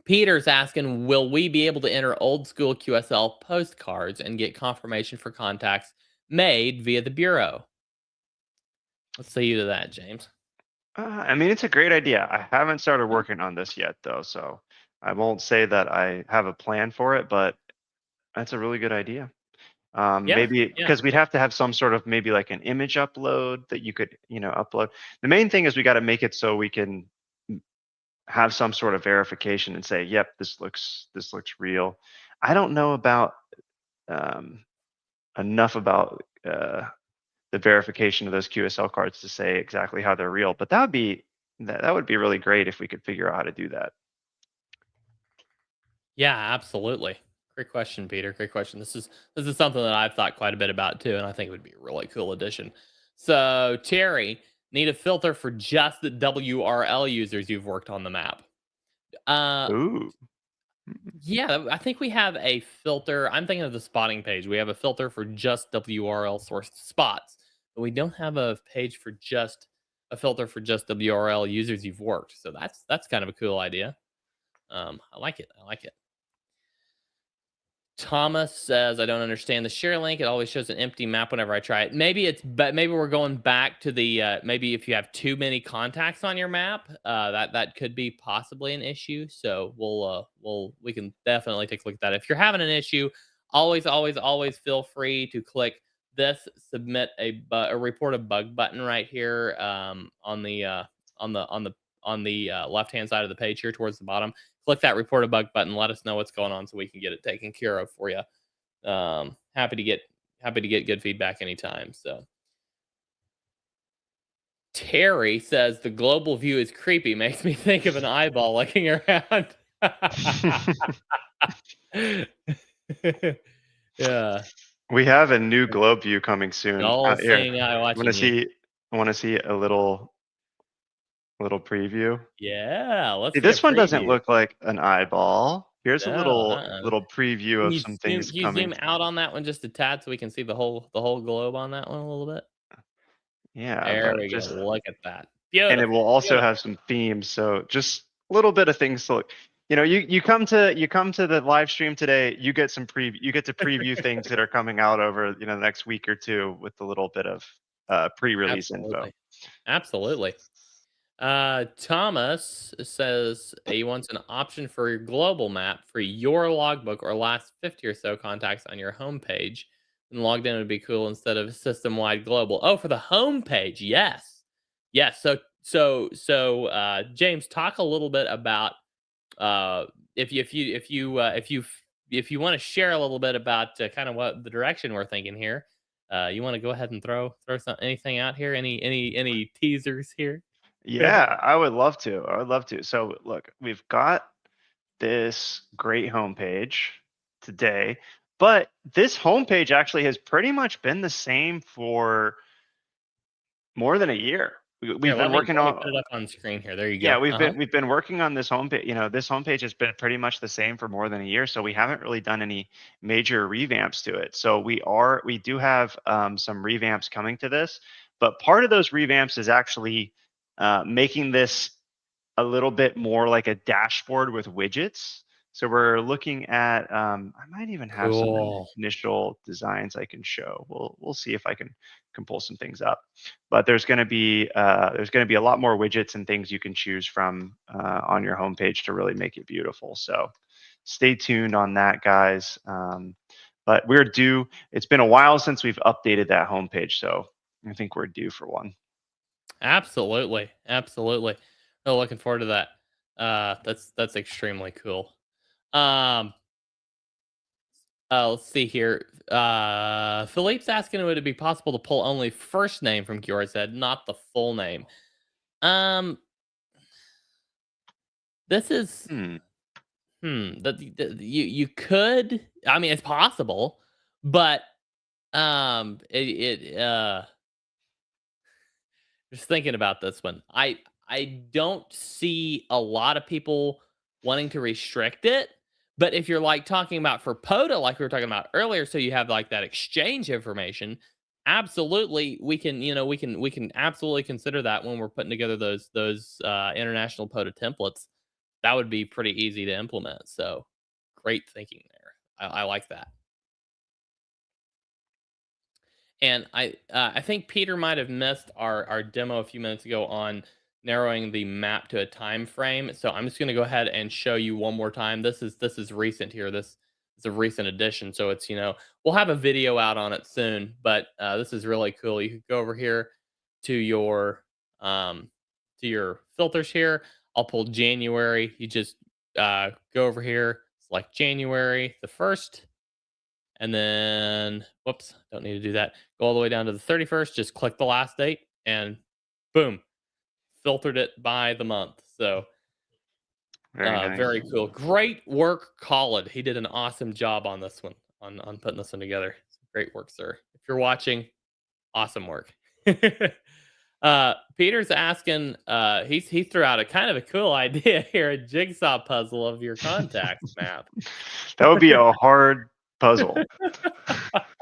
Peter's asking, will we be able to enter old school QSL postcards and get confirmation for contacts made via the bureau? Let's say you to that, James. I mean, it's a great idea. I haven't started working on this yet, though, so I won't say that I have a plan for it, but that's a really good idea. Maybe Yeah. because we'd have to have some sort of maybe like an image upload that you could, upload. The main thing is we got to make it so we can have some sort of verification and say, yep, this looks real. I don't know about enough about the verification of those QSL cards to say exactly how they're real, but that would be really great if we could figure out how to do that. Yeah, absolutely. Great question, Peter. Great question. This is something that I've thought quite a bit about too, and I think it would be a really cool addition. So, Terry, need a filter for just the WRL users you've worked on the map. Ooh. Yeah, I think we have a filter. I'm thinking of the spotting page. We have a filter for just WRL sourced spots, but we don't have a page for just a filter for just WRL users you've worked. So that's kind of a cool idea. I like it. I like it. Thomas says, I don't understand the share link. It always shows an empty map whenever I try it. Maybe maybe we're going back to the maybe if you have too many contacts on your map, that could be possibly an issue. So we can definitely take a look at that. If you're having an issue, always feel free to click this submit a report a bug button right here on the left hand side of the page here towards the bottom. Click that report a bug button. Let us know what's going on so we can get it taken care of for you. Happy to get good feedback anytime. So Terry says the global view is creepy. Makes me think of an eyeball looking around. Yeah. We have a new globe view coming soon. All Here, seeing eye I watching want to you. see a little preview. Yeah, let's See, see a this one doesn't preview. look like an eyeball. Here's a No, little preview Can of you some zoom, things can you coming. zoom out on that one just a tad so we can see the whole globe on that one a little bit? Yeah, There but we go. just Look at that. and it will Beautiful. also Beautiful. have some themes. So just a little bit of things to look. You come to the live stream today. You get some you get to preview things that are coming out over the next week or two with a little bit of pre-release info. Absolutely. Thomas says he wants an option for your global map for your logbook or last 50 or so contacts on your homepage. And logged in would be cool instead of system-wide global. Oh, for the homepage, yes. Yes. So James, talk a little bit about if you want to share a little bit about kind of what the direction we're thinking here. You want to go ahead and throw anything out here? Any teasers here? Yeah, I would love to. I would love to. So look, we've got this great homepage today, but this homepage actually has pretty much been the same for more than a year. We've Here, been working let me on. put it up on screen here. There you Yeah, go. we've been working on this homepage. This homepage has been pretty much the same for more than a year, so we haven't really done any major revamps to it. So we do have some revamps coming to this, but part of those revamps is actually making this a little bit more like a dashboard with widgets. So we're looking at. I might even have some Cool. initial designs I can show. We'll see if I can pull some things up. But there's going to be a lot more widgets and things you can choose from on your homepage to really make it beautiful. So stay tuned on that, guys. But we're due. It's been a while since we've updated that homepage, so I think we're due for one. Absolutely. Oh, looking forward to that. That's extremely cool. Let's see here. Philippe's asking, would it be possible to pull only first name from QRZ head, not the full name? This is you could. I mean, it's possible, but just thinking about this one, I don't see a lot of people wanting to restrict it. But if you're like talking about for POTA, like we were talking about earlier, so you have like that exchange information, absolutely we can absolutely consider that when we're putting together those international POTA templates. that would be pretty easy to implement. So great thinking there. I like that. And I think Peter might have missed our demo a few minutes ago on narrowing the map to a time frame. So I'm just going to go ahead and show you one more time. This is recent here. This is a recent addition. So it's, we'll have a video out on it soon, but this is really cool. You could go over here to your filters here. I'll pull January. You just go over here, select January the 1st. And then, whoops, don't need to do that. Go all the way down to the 31st. Just click the last date and boom, filtered it by the month. So Very nice. very cool. Great work, Colin. He did an awesome job on this one, on putting this one together. Great work, sir. If you're watching, awesome work. Peter's asking, he threw out a kind of a cool idea here, a jigsaw puzzle of your contacts map. That would be a hard puzzle.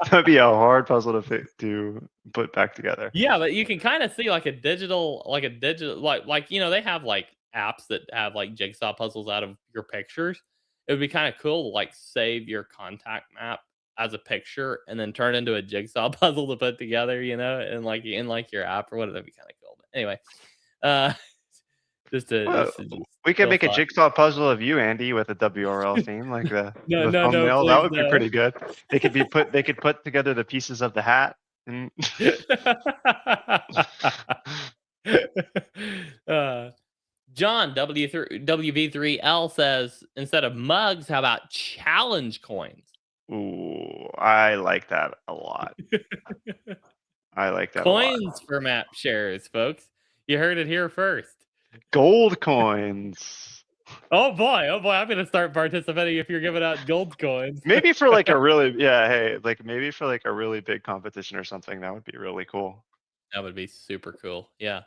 That'd be a hard puzzle to put back together. Yeah, but you can kind of see like a digital, like they have like apps that have like jigsaw puzzles out of your pictures. It would be kind of cool to like save your contact map as a picture and then turn it into a jigsaw puzzle to put together, and like in like your app or whatever. That'd be kind of cool. But anyway, we could make a jigsaw puzzle of you, Andy, with a WRL theme, like the thumbnail. That would be pretty good. They could put together the pieces of the hat. And John WV3L says, instead of mugs, how about challenge coins? Ooh, I like that a lot. I like that. Coins for map shares, folks. You heard it here first. Gold coins. Oh boy, I'm gonna start participating if you're giving out gold coins. Maybe for like a really maybe for like a really big competition or something. That would be really cool. That would be super cool. Yeah,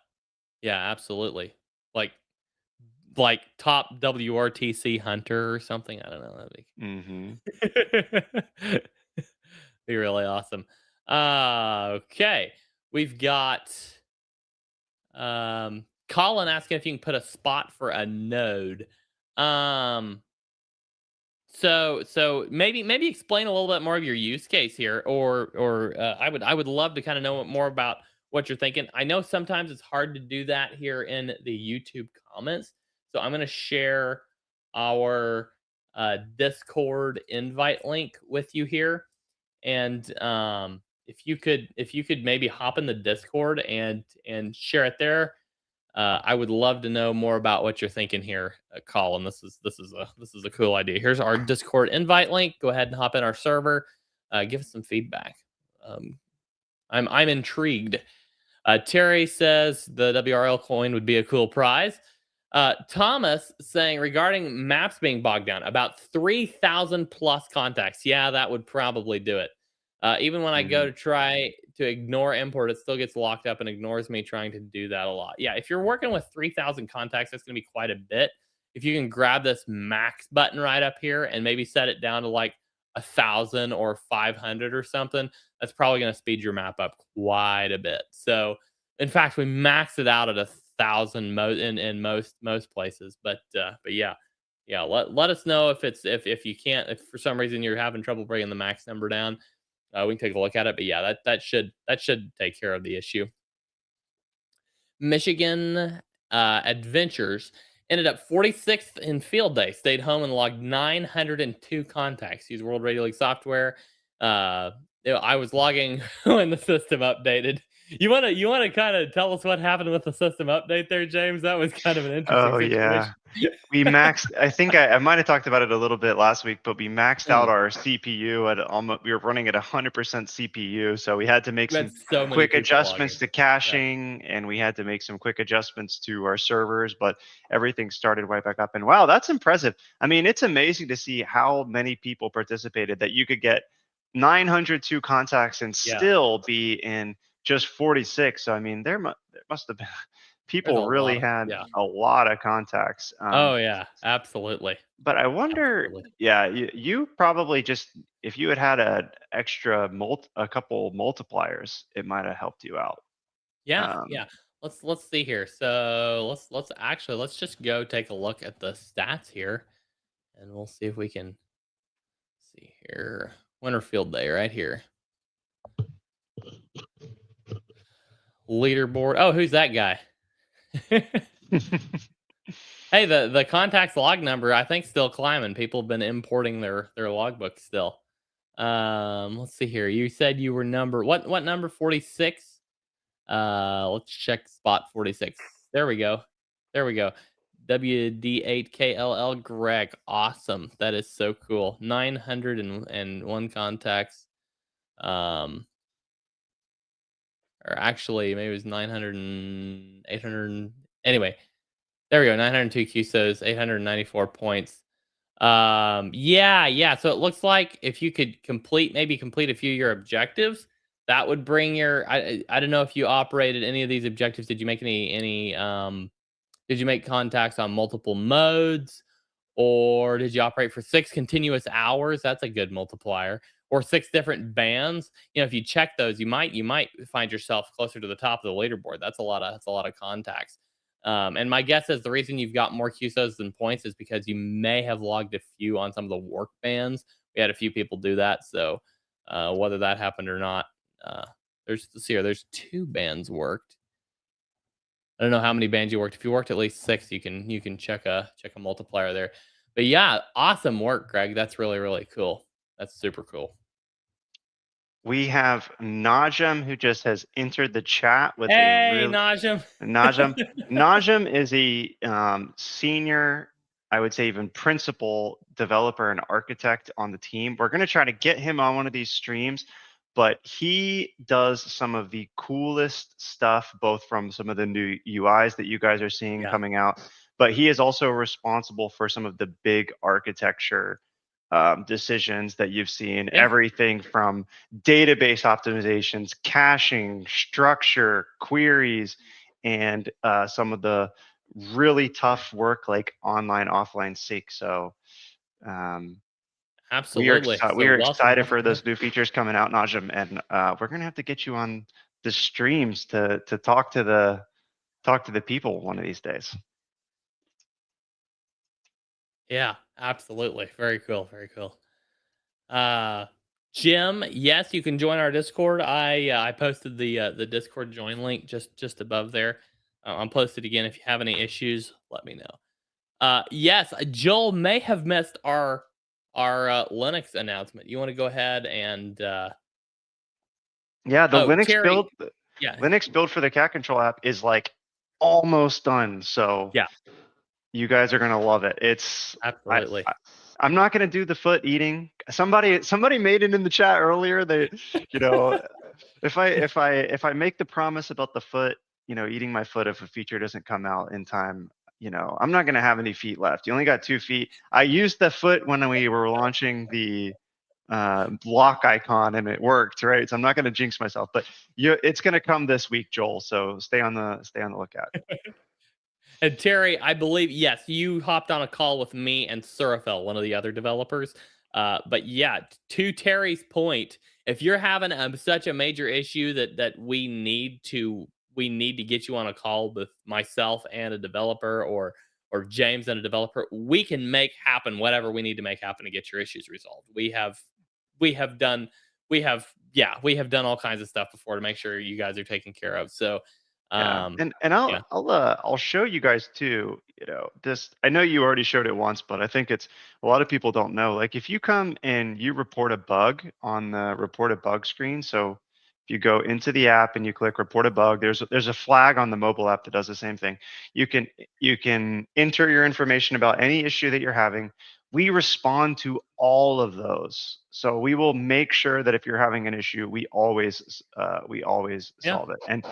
absolutely. Like top WRTC hunter or something. I don't know. That'd be really awesome. Okay, we've got Colin asking if you can put a spot for a node. So maybe explain a little bit more of your use case here, or I would love to kind of know more about what you're thinking. I know sometimes it's hard to do that here in the YouTube comments, so I'm going to share our Discord invite link with you here, and if you could maybe hop in the Discord and share it there. I would love to know more about what you're thinking here, Colin. This is a cool idea. Here's our Discord invite link. Go ahead and hop in our server. Give us some feedback. I'm intrigued. Terry says the WRL coin would be a cool prize. Thomas saying regarding maps being bogged down, about 3,000 plus contacts. Yeah, that would probably do it. Even when I go to try to ignore import, it still gets locked up and ignores me trying to do that a lot. Yeah, if you're working with 3,000 contacts, that's going to be quite a bit. If you can grab this max button right up here and maybe set it down to like 1,000 or 500 or something, that's probably going to speed your map up quite a bit. So, in fact, we maxed it out at 1,000 in most places. But yeah. Let us know if you can't, if for some reason you're having trouble bringing the max number down. We can take a look at it, but yeah, that should take care of the issue. Michigan Adventures ended up 46th in field day. Stayed home and logged 902 contacts. Used World Radio League software. I was logging when the system updated. You want to kind of tell us what happened with the system update there, James? That was kind of an interesting situation. Yeah. We maxed, I think I might have talked about it a little bit last week, but we maxed out our CPU at almost, we were running at 100% CPU. So we had to make some quick adjustments to caching, and we had to make some quick adjustments to our servers, but everything started right back up. And wow, that's impressive. I mean, it's amazing to see how many people participated, that you could get 902 contacts and still be in just 46. So I mean, there must have been people really had a lot of contacts. Oh yeah, absolutely. But I wonder, you probably just, if you had a extra a couple multipliers, it might have helped you out. Yeah. let's see here. So let's just go take a look at the stats here, and we'll see if we can see here. Winter Field Day right here. Leaderboard. Oh, who's that guy? Hey, the contacts log number I think still climbing. People have been importing their logbook still. Let's see here. You said you were number what number? 46. Let's check spot 46. There we go. There we go. WD8KLL Greg. Awesome. That is so cool. 901 contacts. Or actually maybe it was 900 and 800. Anyway, there we go. 902 QSOs, 894 points. Yeah. So it looks like if you could complete a few of your objectives, that would bring your. I don't know if you operated any of these objectives. Did you make any did you make contacts on multiple modes, or did you operate for 6 continuous hours? That's a good multiplier. Or 6 different bands. If you check those, you might find yourself closer to the top of the leaderboard. That's a lot of contacts. And my guess is the reason you've got more QSOs than points is because you may have logged a few on some of the work bands. We had a few people do that, so whether that happened or not, let's see here. There's 2 bands worked. I don't know how many bands you worked. If you worked at least 6, you can check a multiplier there. But yeah, awesome work, Greg. That's really, really cool. That's super cool. We have Najam, who just has entered the chat with Najam. Najam is a senior, I would say even principal developer and architect on the team. We're going to try to get him on one of these streams, but he does some of the coolest stuff, both from some of the new UIs that you guys are seeing coming out, but he is also responsible for some of the big architecture decisions that you've seen. Everything from database optimizations, caching, structure, queries, and some of the really tough work like online offline sync. So absolutely, we are excited for those new features coming out, Najam, and we're gonna have to get you on the streams to talk to the people one of these days. Yeah, absolutely. Very cool. Very cool. Jim, yes, you can join our Discord. I posted the Discord join link just above there. I'll post it again. If you have any issues, let me know. Yes, Joel may have missed our Linux announcement. You want to go ahead and yeah, the Linux Terry, build. Yeah, Linux build for the cat control app is like almost done. So yeah, you guys are gonna love it. It's absolutely. I'm not gonna do the foot eating. Somebody made it in the chat earlier. They, if I make the promise about the foot, eating my foot if a feature doesn't come out in time, I'm not gonna have any feet left. You only got 2 feet. I used the foot when we were launching the block icon and it worked, right? So I'm not gonna jinx myself, but it's gonna come this week, Joel. So stay on the lookout. And Terry, I believe, yes, you hopped on a call with me and Surafel, one of the other developers. But yeah, to Terry's point, if you're having such a major issue that we need to get you on a call with myself and a developer, or James and a developer, we can make happen whatever we need to make happen to get your issues resolved. We have done all kinds of stuff before to make sure you guys are taken care of. So and I'll show you guys too. This, I know you already showed it once, but I think it's a lot of people don't know. Like if you come and you report a bug on the report a bug screen, so if you go into the app and you click report a bug, there's a flag on the mobile app that does the same thing. You can enter your information about any issue that you're having. We respond to all of those. So we will make sure that if you're having an issue, we always solve it. And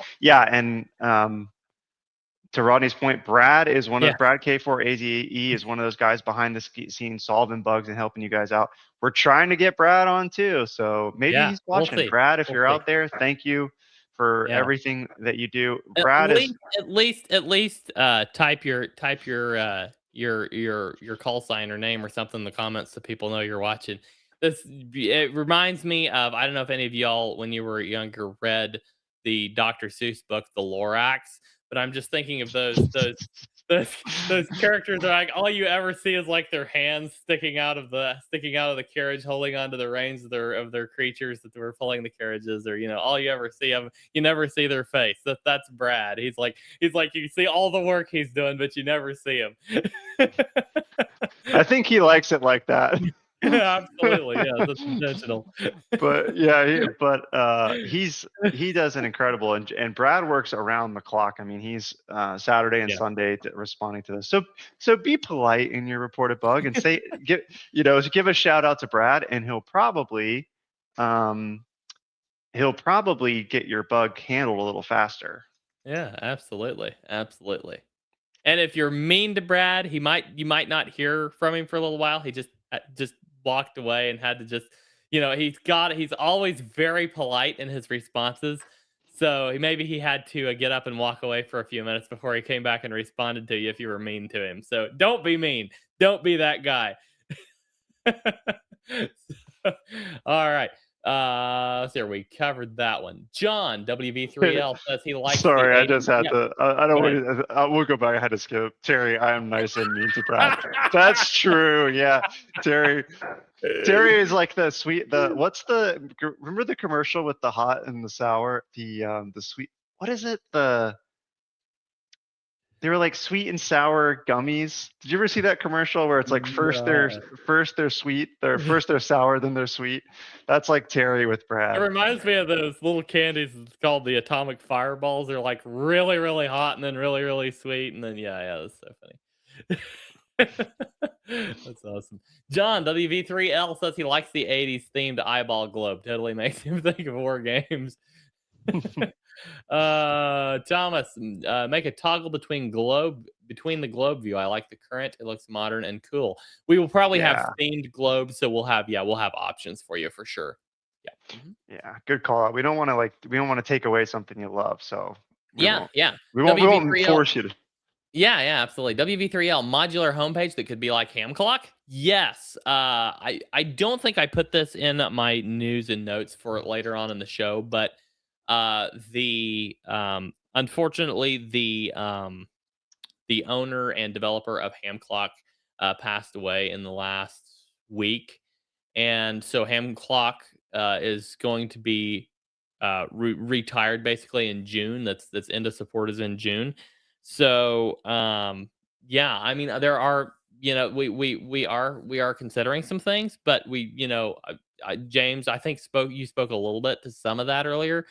to Rodney's point, Brad is one of Brad K4AZE is one of those guys behind the scenes solving bugs and helping you guys out. We're trying to get Brad on too. So maybe he's watching. We'll Brad, if you're out there, thank you for everything that you do. Brad at least type your call sign or name or something in the comments so people know you're watching. It reminds me of, I don't know if any of y'all when you were younger read the Dr. Seuss book, The Lorax. but I'm just thinking of those characters that like all you ever see is like their hands sticking out of the carriage, holding onto the reins of their creatures that were pulling the carriages, or all you ever see of. You never see their face. That's Brad. He's like you see all the work he's doing, but you never see him. I think he likes it like that. Absolutely, yeah, that's intentional. But yeah, he does an incredible, and Brad works around the clock. I mean, he's Saturday and Sunday responding to this. So be polite in your reported bug and say give a shout out to Brad, and he'll probably get your bug handled a little faster. Yeah, absolutely. And if you're mean to Brad, you might not hear from him for a little while. He just walked away and had to just, he's always very polite in his responses. So maybe he had to get up and walk away for a few minutes before he came back and responded to you if you were mean to him. So don't be mean. Don't be that guy. All right. Let's see. We covered that one. John WV3L says he likes. Sorry, I just had to. I don't. We'll go back. I had to skip. Terry, I am nice and mean to Brad. That's true. Yeah, Terry. Terry is like the sweet. Remember the commercial with the hot and the sour? The sweet. What is it? They were like sweet and sour gummies. Did you ever see that commercial where it's like first they're sweet, first they're sour, then they're sweet? That's like Terry with Brad. It reminds me of those little candies. It's called the atomic fireballs. They're like really, really hot and then really, really sweet. And then that's so funny. That's awesome. John WV3L says he likes the 80s themed eyeball globe. Totally makes him think of war games. Thomas, make a toggle between the globe view. I like the current. It looks modern and cool. We will probably have themed globes, so we'll have options for you for sure. Yeah, good call out. We don't want to take away something you love, so we won't force you to. Yeah, absolutely. WV3L modular homepage that could be like Ham Clock. Yes. I don't think I put this in my news and notes for later on in the show, but unfortunately the owner and developer of Ham Clock passed away in the last week, and so Ham Clock is going to be retired basically in June. That's end of support is in June. So I mean there are we are considering some things, but James, I think you spoke a little bit to some of that earlier,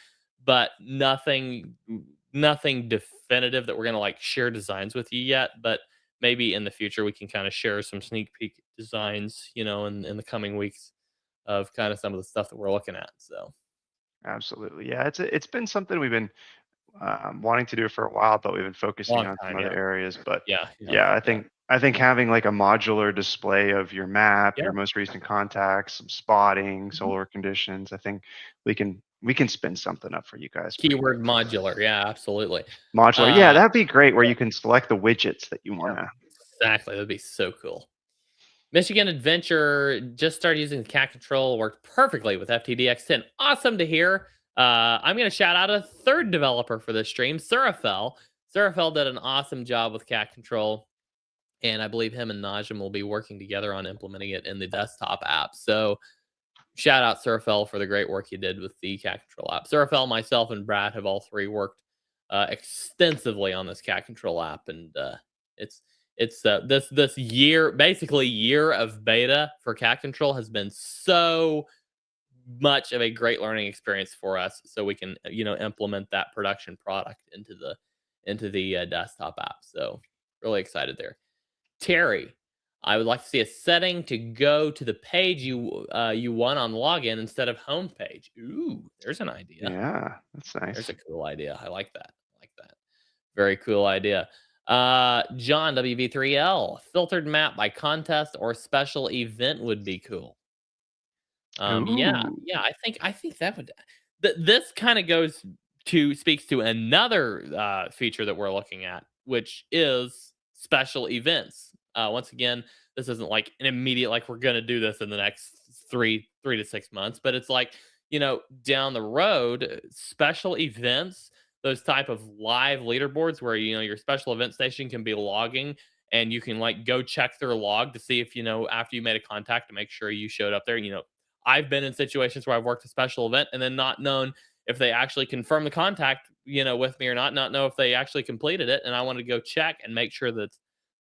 but nothing definitive that we're going to share designs with you yet. But maybe in the future we can kind of share some sneak peek designs, in the coming weeks of kind of some of the stuff that we're looking at. So absolutely. Yeah. It's been something we've been wanting to do for a while, but we've been focusing on some other areas. But I think having like a modular display of your map, your most recent contacts, some spotting, solar conditions, I think we can spin something up for you guys. Keyword modular. Yeah, absolutely. Modular. Yeah, that'd be great where you can select the widgets that you want to. Exactly. That'd be so cool. Michigan Adventure just started using the cat control. Worked perfectly with FTDX10. Awesome to hear. I'm going to shout out a third developer for this stream, Surafel. Surafel did an awesome job with cat control, and I believe him and Najim will be working together on implementing it in the desktop app. So shout out Surafel for the great work you did with the cat control app. Surafel, myself, and Brad have all three worked extensively on this cat control app, and it's this year, basically year of beta for cat control has been so much of a great learning experience for us, so we can implement that production product into the desktop app. So really excited there. Terry, I would like to see a setting to go to the page you won on login instead of homepage. Ooh, there's an idea. Yeah, that's nice. There's a cool idea. I like that. Very cool idea. John WV3L, filtered map by contest or special event would be cool. I think that would. This kind of speaks to another feature that we're looking at, which is special events. Once again, this isn't like an immediate we're going to do this in the next three to 6 months, but it's down the road, special events those type of live leaderboards where your special event station can be logging, and you can like go check their log to see if after you made a contact to make sure you showed up there. I've been in situations where I've worked a special event and then not known if they actually confirmed the contact with me or not know if they actually completed it, and I want to go check and make sure that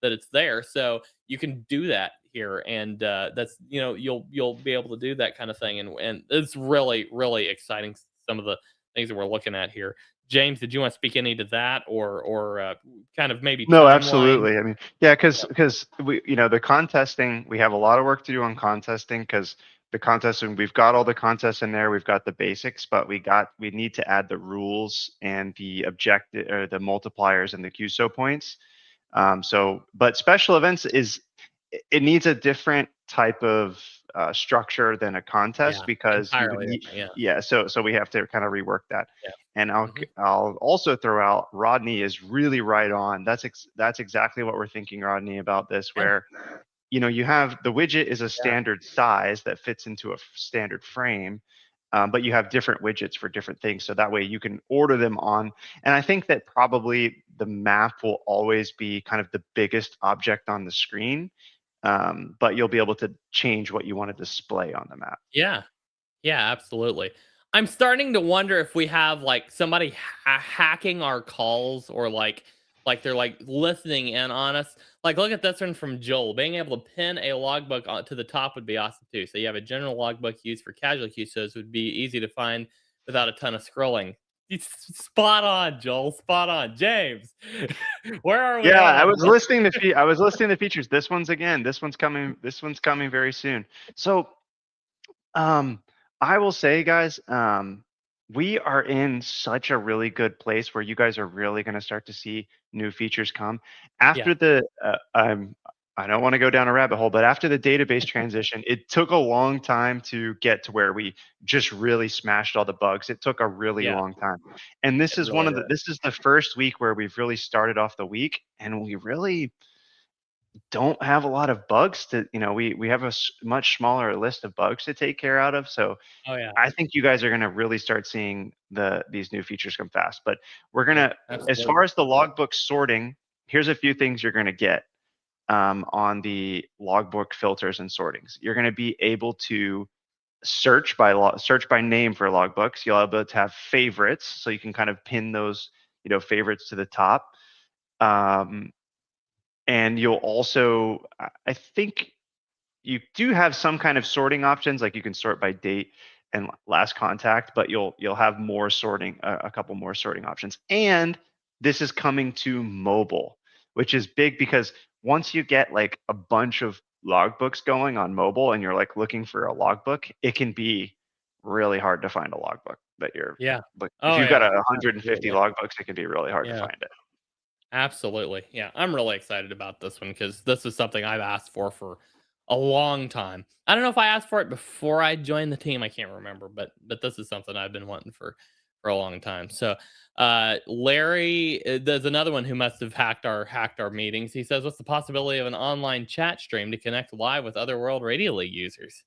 it's there. So you can do that here, and that's you'll be able to do that kind of thing, and it's really really exciting. Some of the things that we're looking at here. James, did you want to speak any to that, or kind of maybe No, timeline? absolutely. I mean, yeah, because we, the contesting, we have a lot of work to do on contesting, because the contesting, we've got all the contests in there, we've got the basics, but we need to add the rules and the objective, or the multipliers and the QSO points. But special events it needs a different type of structure than a contest, Yeah, because entirely different, yeah. so we have to kind of rework that. Yeah. And Mhm. I'll also throw out, Rodney is really right on. That's exactly what we're thinking, Rodney, about this, Yeah. where you have the widget is a standard size that fits into a standard frame, but you have different widgets for different things. So that way you can order them on. And I think that probably the map will always be kind of the biggest object on the screen, but you'll be able to change what you want to display on the map. Yeah. Yeah, absolutely. I'm starting to wonder if we have like somebody hacking our calls, or like they're like listening in on us. Like, look at this one from Joel. Being able to pin a logbook to the top would be awesome too. So you have a general logbook used for casual QSOs would be easy to find without a ton of scrolling. It's spot on, Joel. Spot on, James. Where are we? Yeah, at I on was this? listening to I was listening to features. This one's coming. This one's coming very soon. So, I will say, guys, we are in such a really good place where you guys are really going to start to see new features come after Yeah. the. I don't want to go down a rabbit hole, but after the database transition, it took a long time to get to where we just really smashed all the bugs. It took a really Yeah. long time, and this It is really did. this is the first week where we've really started off the week, and we really don't have a lot of bugs to. We have a much smaller list of bugs to take care out of. So Oh yeah. I think you guys are gonna really start seeing these new features come fast. But we're Yeah. gonna, as Absolutely. far as the logbook sorting, here's a few things you're gonna get on the logbook filters and sortings. You're gonna be able to search by name for logbooks. You'll be able to have favorites, so you can kind of pin those favorites to the top. And you'll also, I think you do have some kind of sorting options, like you can sort by date and last contact, but you'll have more sorting, a couple more sorting options. And this is coming to mobile, which is big, because once you get like a bunch of logbooks going on mobile and you're like looking for a logbook, it can be really hard to find a logbook that you're Yeah. like, if Oh you've got yeah. 150 Absolutely. logbooks, it can be really hard to Yeah. find it. Absolutely. Yeah. I'm really excited about this one because this is something I've asked for a long time. I don't know if I asked for it before I joined the team. I can't remember, but this is something I've been wanting for a long time. So Larry, there's another one who must have hacked our meetings. He says, what's the possibility of an online chat stream to connect live with other World Radio League users?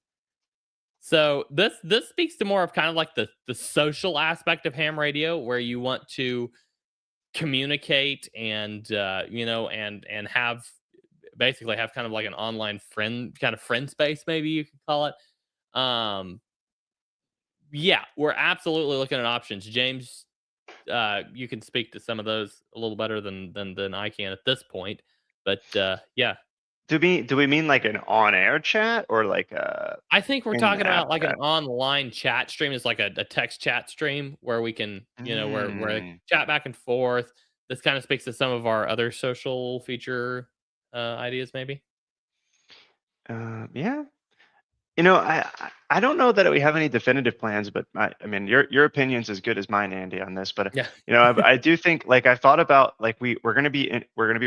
So this speaks to more of kind of like the social aspect of ham radio, where you want to communicate and and have basically have kind of like an online friend space, maybe you could call it. Yeah, we're absolutely looking at options. James, you can speak to some of those a little better than I can at this point, but yeah, Do we mean like an on-air chat, or like a I think we're talking in-app about like an chat? online chat stream. Is like a text chat stream where we can, where Mm, chat back and forth. This kind of speaks to some of our other social feature ideas, maybe. yeah. I don't know that we have any definitive plans, but I mean, your opinion's as good as mine, Andy, on this. But Yeah. I do think, like, I thought about, like, we're gonna be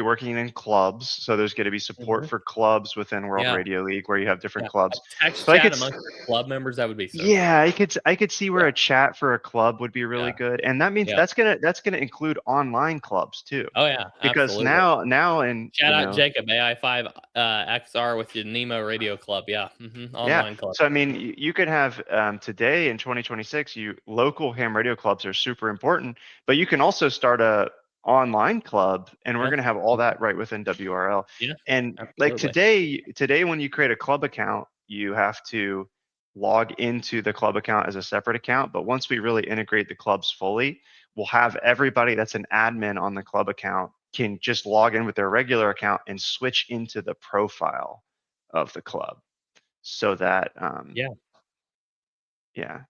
working in clubs, so there's gonna be support Mhm. for clubs within World Yeah. Radio League, where you have different Yeah. A clubs. text So I chat could amongst your club members, that would be so cool. yeah, I could see where Yeah. a chat for a club would be really Yeah. good, and that means Yeah. that's gonna include online clubs too, Oh, yeah. because Absolutely. now and Shout out Jacob, AI5 XR with your Nemo Radio Club. Yeah. yeah. Online club. So I mean, you could have today in 2026, local ham radio clubs are super important, but you can also start a online club, and we're Yeah. going to have all that right within WRL. Yeah, And like absolutely. today when you create a club account, you have to log into the club account as a separate account. But once we really integrate the clubs fully, we'll have everybody that's an admin on the club account can just log in with their regular account and switch into the profile of the club, so that Yeah. yeah.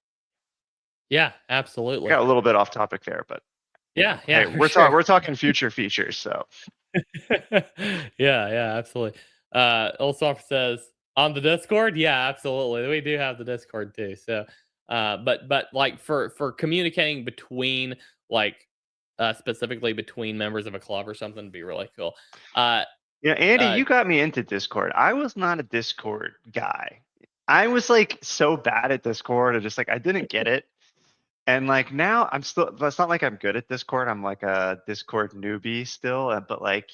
Yeah, I absolutely. got a little bit off topic there, but Yeah, hey, yeah, for sure. we're talking future features, so Yeah, absolutely. Ulsoft says on the Discord. Yeah, absolutely. We do have the Discord too. So, but like for communicating between like specifically between members of a club or something would be really cool. yeah, Andy, Uh, you got me into Discord. I was not a Discord guy. I was like so bad at Discord, and just like I didn't get it. And like now I'm still, it's not like I'm good at Discord. I'm like a Discord newbie still, but like,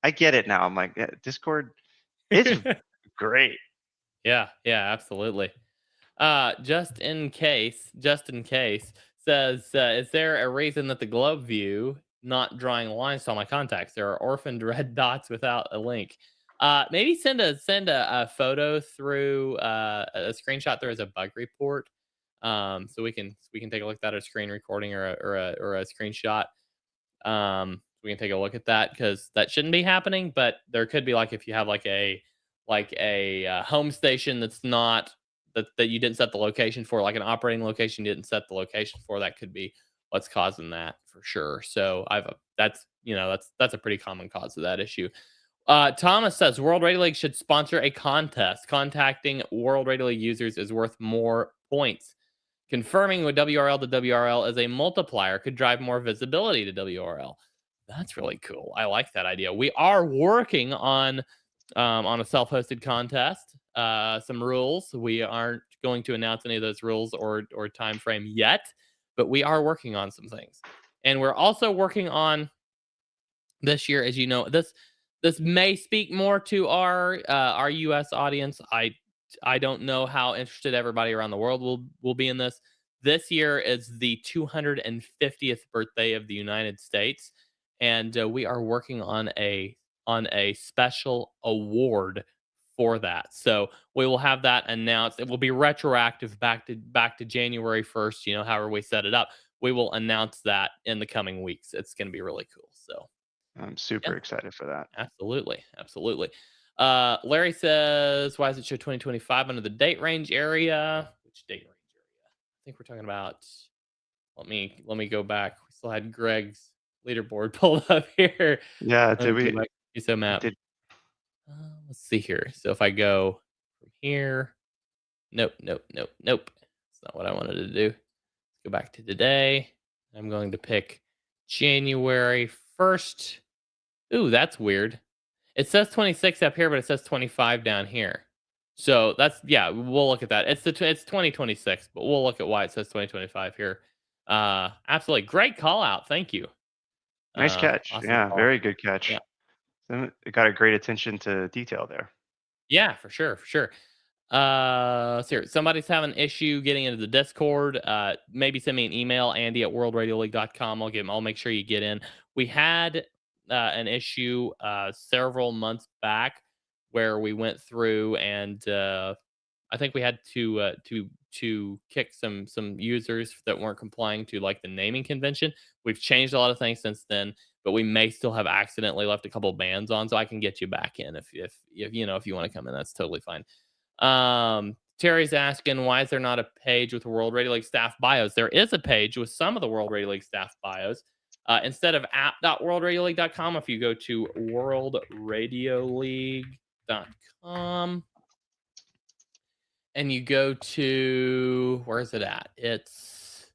I get it now. I'm like, yeah, Discord, it's great. yeah, absolutely. Just in case says, is there a reason that the globe view not drawing lines to all my contacts? There are orphaned red dots without a link. Maybe send a photo through a screenshot through as a bug report. So we can take a look at that, a screen recording or a screenshot. We can take a look at that because that shouldn't be happening. But there could be like if you have like a home station that's not that you didn't set the location for, like an operating location you didn't set the location for, that could be what's causing that for sure. So that's a pretty common cause of that issue. Thomas says World Radio League should sponsor a contest. Contacting World Radio League users is worth more points. Confirming with WRL to WRL as a multiplier could drive more visibility to WRL. That's really cool. I like that idea. We are working on a self-hosted contest. Some rules. We aren't going to announce any of those rules or time frame yet, but we are working on some things, and we're also working on this year. As you know, this may speak more to our U.S. audience. I don't know how interested everybody around the world will be in this. This year is the 250th birthday of the United States, and we are working on a special award for that. So we will have that announced. It will be retroactive back to January 1st. However we set it up, we will announce that in the coming weeks. It's going to be really cool. So I'm yeah, super excited for that. absolutely. Larry says, why does it show 2025 under the date range area? Which date range area? I think we're talking about. Let me go back. We still had Greg's leaderboard pulled up here. Yeah, Let did me we? go back to ISO map. Did Let's see here. So if I go from here, nope. That's not what I wanted to do. Let's go back to today. I'm going to pick January 1st. Ooh, that's weird. It says 26 up here, but it says 25 down here. So we'll look at that. It's 2026, but we'll look at why it says 2025 here. Absolutely great call out. Thank you. nice catch. Awesome Yeah, call. very good catch. Yeah. It got a great attention to detail there. Yeah, for sure. So somebody's having an issue getting into the Discord. Maybe send me an email, andy@worldradioleague.com. I'll make sure you get in. We had an issue several months back where we went through and I think we had to kick some users that weren't complying to like the naming convention. We've changed a lot of things since then, but we may still have accidentally left a couple bans on, so I can get you back in if you want to come in. That's totally fine. Terry's asking, why is there not a page with World Radio League staff bios? There is a page with some of the World Radio League staff bios. Instead of app.worldradioleague.com, if you go to worldradioleague.com and you go to, where is it at? It's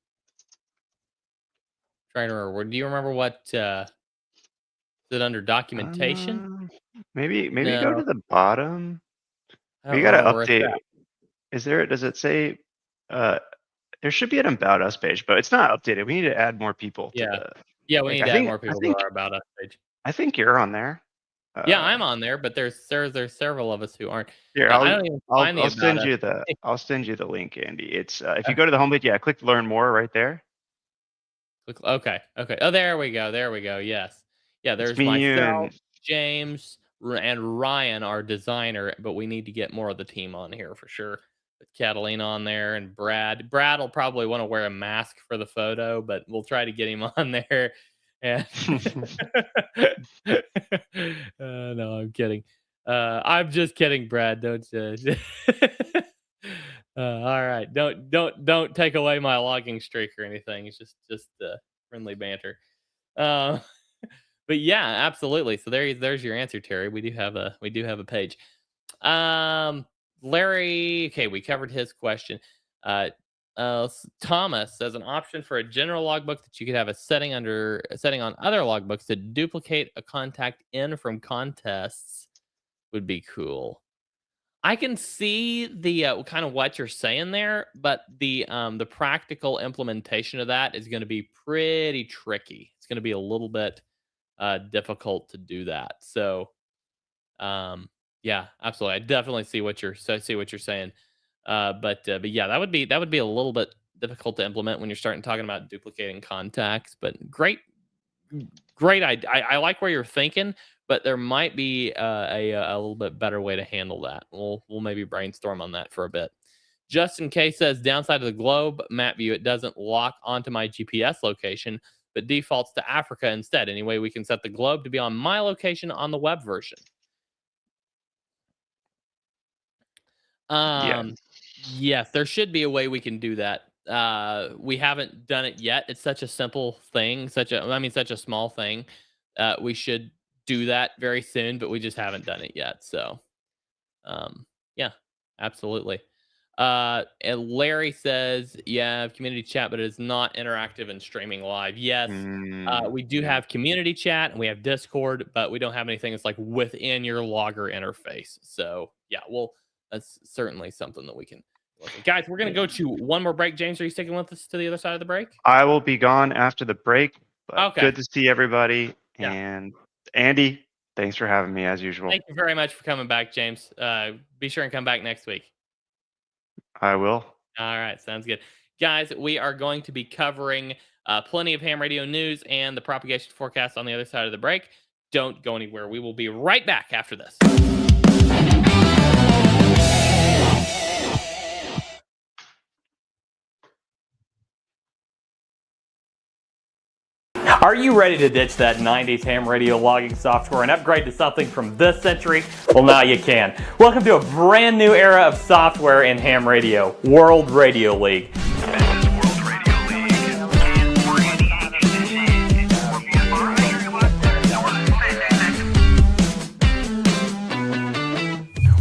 trying to remember. Do you remember what is it under documentation? Maybe No. go to the bottom. I You don't gotta remember where it's update. at. Does it say there should be an About Us page, but it's not updated. We need to add more people to the Yeah, we need to add more people to our About Us page. I think you're on there. Yeah, I'm on there, but there's several of us who aren't. Here, I don't even find the I'll about send us. you I'll send you the link, Andy. It's if you go to the homepage, yeah, click learn more right there. Okay. Oh, there we go. There we go. Yes. Yeah, It's there's me, you, myself, and James, and Ryan, our designer, but we need to get more of the team on here for sure. With Catalina on there and Brad. Brad will probably want to wear a mask for the photo, but we'll try to get him on there. And no, I'm kidding. I'm just kidding, Brad. Don't all right. Don't take away my logging streak or anything. It's just friendly banter. Uh, but yeah, absolutely. So there's your answer, Terry. We do have a page. Um, Larry. Okay, we covered his question. Uh, Thomas says an option for a general logbook that you could have a setting on other logbooks to duplicate a contact in from contests would be cool. I can see the kind of what you're saying there, but the practical implementation of that is going to be pretty tricky. It's going to be a little bit difficult to do that. So, yeah, absolutely. I definitely see what you're saying. But yeah, that would be a little bit difficult to implement when you're starting talking about duplicating contacts. But great. I like where you're thinking, but there might be a little bit better way to handle that. We'll maybe brainstorm on that for a bit. Justin K says downside of the globe map view, it doesn't lock onto my GPS location, but defaults to Africa instead. Anyway, we can set the globe to be on my location on the web version. yeah. Yes, there should be a way we can do that. We haven't done it yet. It's such a simple thing, such a small thing. We should do that very soon, but we just haven't done it yet. So, yeah, absolutely. And Larry says, yeah, I have community chat, but it is not interactive and streaming live. Yes, we do Yeah. have community chat and we have Discord, but we don't have anything that's like within your logger interface. So, yeah, that's certainly something that we can look at. Guys, we're going to go to one more break. James, are you sticking with us to the other side of the break? I will be gone after the break, but Okay. good to see everybody. Yeah. And Andy, thanks for having me as usual. Thank you very much for coming back, James. Be sure and come back next week. I will. All right, sounds good. Guys, we are going to be covering plenty of ham radio news and the propagation forecast on the other side of the break. Don't go anywhere. We will be right back after this. Are you ready to ditch that 90s ham radio logging software and upgrade to something from this century? Well, now you can. Welcome to a brand new era of software in ham radio, World Radio League.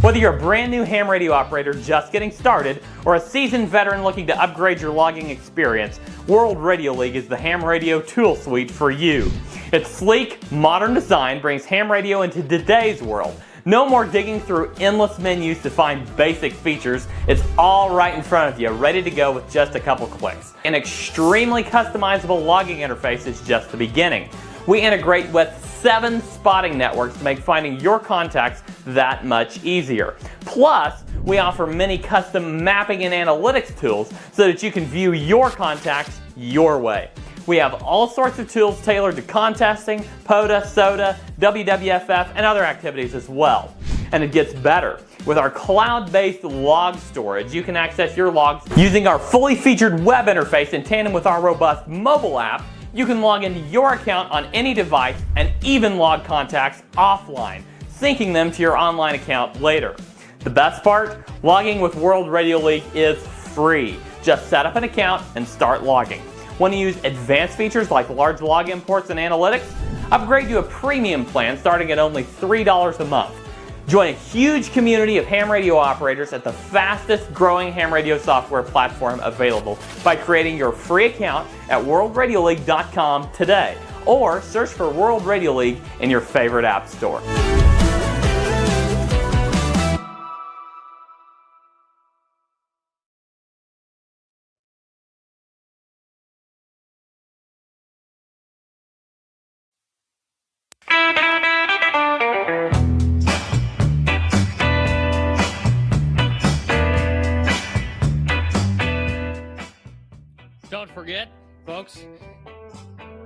Whether you're a brand new ham radio operator just getting started or a seasoned veteran looking to upgrade your logging experience, World Radio League is the ham radio tool suite for you. Its sleek, modern design brings ham radio into today's world. No more digging through endless menus to find basic features. It's all right in front of you, ready to go with just a couple clicks. An extremely customizable logging interface is just the beginning. We integrate with 7 spotting networks to make finding your contacts that much easier. Plus, we offer many custom mapping and analytics tools so that you can view your contacts your way. We have all sorts of tools tailored to contesting, POTA, SOTA, WWFF, and other activities as well. And it gets better. With our cloud-based log storage, you can access your logs using our fully featured web interface in tandem with our robust mobile app. You can log into your account on any device and even log contacts offline, syncing them to your online account later. The best part? Logging with World Radio League is free. Just set up an account and start logging. Want to use advanced features like large log imports and analytics? Upgrade to a premium plan starting at only $3 a month. Join a huge community of ham radio operators at the fastest growing ham radio software platform available by creating your free account at worldradioleague.com today, or search for World Radio League in your favorite app store. forget, folks,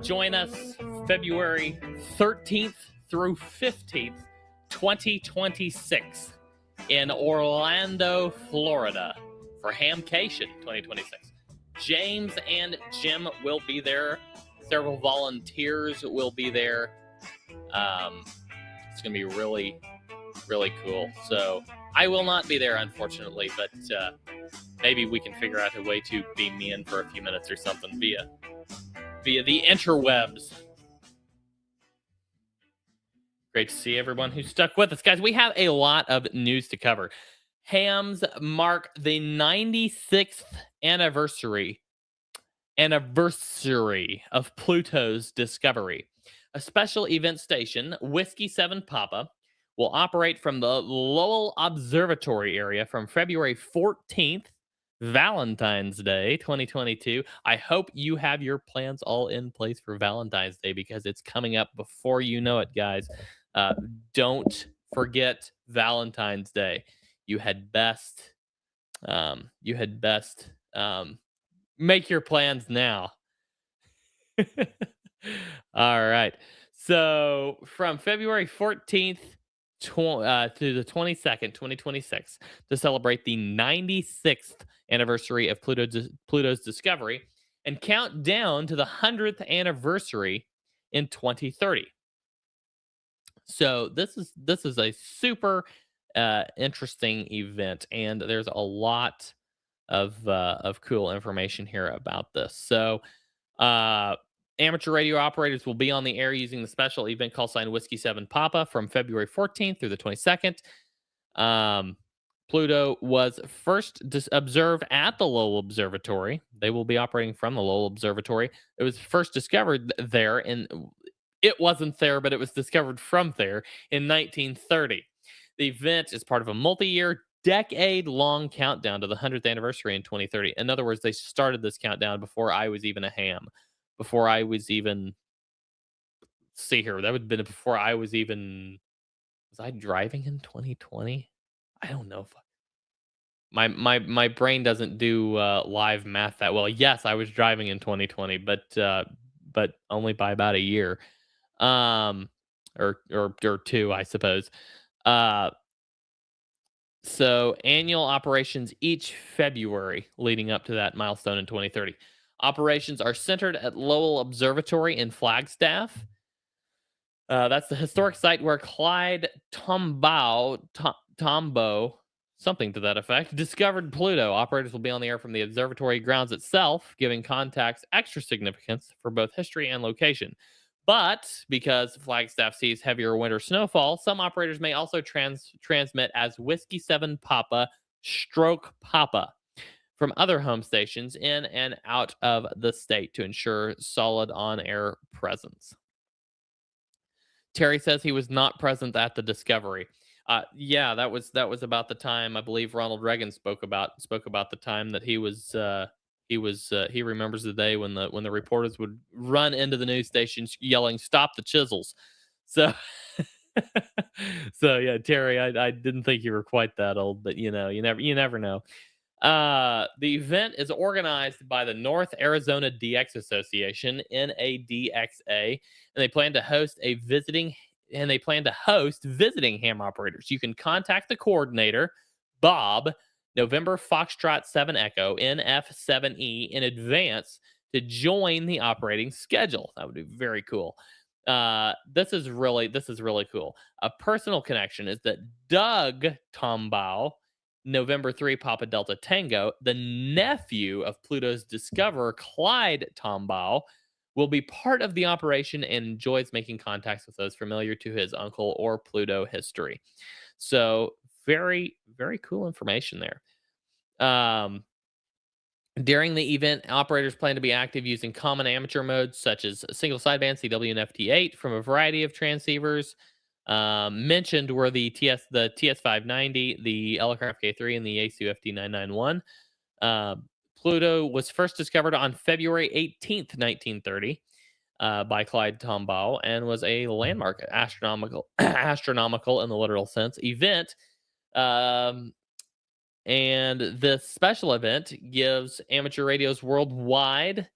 join us February 13th through 15th, 2026 in Orlando, Florida for Hamcation 2026. James and Jim will be there. Several volunteers will be there. It's going to be really, really cool. So I will not be there, unfortunately, but maybe we can figure out a way to beam me in for a few minutes or something via the interwebs. Great to see everyone who stuck with us. Guys, we have a lot of news to cover. Hams mark the 96th anniversary of Pluto's discovery. A special event station, Whiskey 7 Papa, will operate from the Lowell Observatory area from February 14th, Valentine's Day 2022. I hope you have your plans all in place for Valentine's Day because it's coming up before you know it, guys. Don't forget Valentine's Day. You had best make your plans now. All right. So from February 14th to the 22nd, 2026, to celebrate the 96th anniversary of Pluto's discovery and count down to the 100th anniversary in 2030. So this is a super interesting event, and there's a lot of cool information here about this. So amateur radio operators will be on the air using the special event call sign Whiskey 7 Papa from February 14th through the 22nd. Pluto was first observed at the Lowell Observatory. They will be operating from the Lowell Observatory. It was first discovered there, and it wasn't there, but it was discovered from there in 1930. The event is part of a multi-year, decade-long countdown to the 100th anniversary in 2030. In other words, they started this countdown before I was even a ham. Before I was even, see here, that would have been before I was even, was I driving in 2020? I don't know. My brain doesn't do live math that well. Yes, I was driving in 2020, but only by about a year, or two, I suppose. So annual operations each February leading up to that milestone in 2030. Operations are centered at Lowell Observatory in Flagstaff. That's the historic site where Clyde Tombaugh, something to that effect, discovered Pluto. Operators will be on the air from the observatory grounds itself, giving contacts extra significance for both history and location. But because Flagstaff sees heavier winter snowfall, some operators may also transmit as Whiskey 7 Papa Stroke Papa from other home stations in and out of the state to ensure solid on-air presence. Terry says he was not present at the discovery. Yeah, that was about the time I believe Ronald Reagan spoke about the time that he remembers the day when the reporters would run into the news stations yelling, "Stop the chisels." So so yeah, Terry, I didn't think you were quite that old, but you never know. The event is organized by the North Arizona DX Association, NADXA, and they plan to host visiting ham operators. You can contact the coordinator, Bob, November Foxtrot 7 Echo, NF7E, in advance to join the operating schedule. That would be very cool. This is really cool. A personal connection is that Doug Tombaugh, November 3 Papa Delta Tango, the nephew of Pluto's discoverer, Clyde Tombaugh, will be part of the operation and enjoys making contacts with those familiar to his uncle or Pluto history. So very, very cool information there. During the event, operators plan to be active using common amateur modes such as single sideband CW and FT8 from a variety of transceivers. Mentioned were the TS590, the Elecraft K3, and the Yaesu FT991. Pluto was first discovered on February 18th, 1930, by Clyde Tombaugh, and was a landmark, astronomical in the literal sense, event. And this special event gives amateur radios worldwide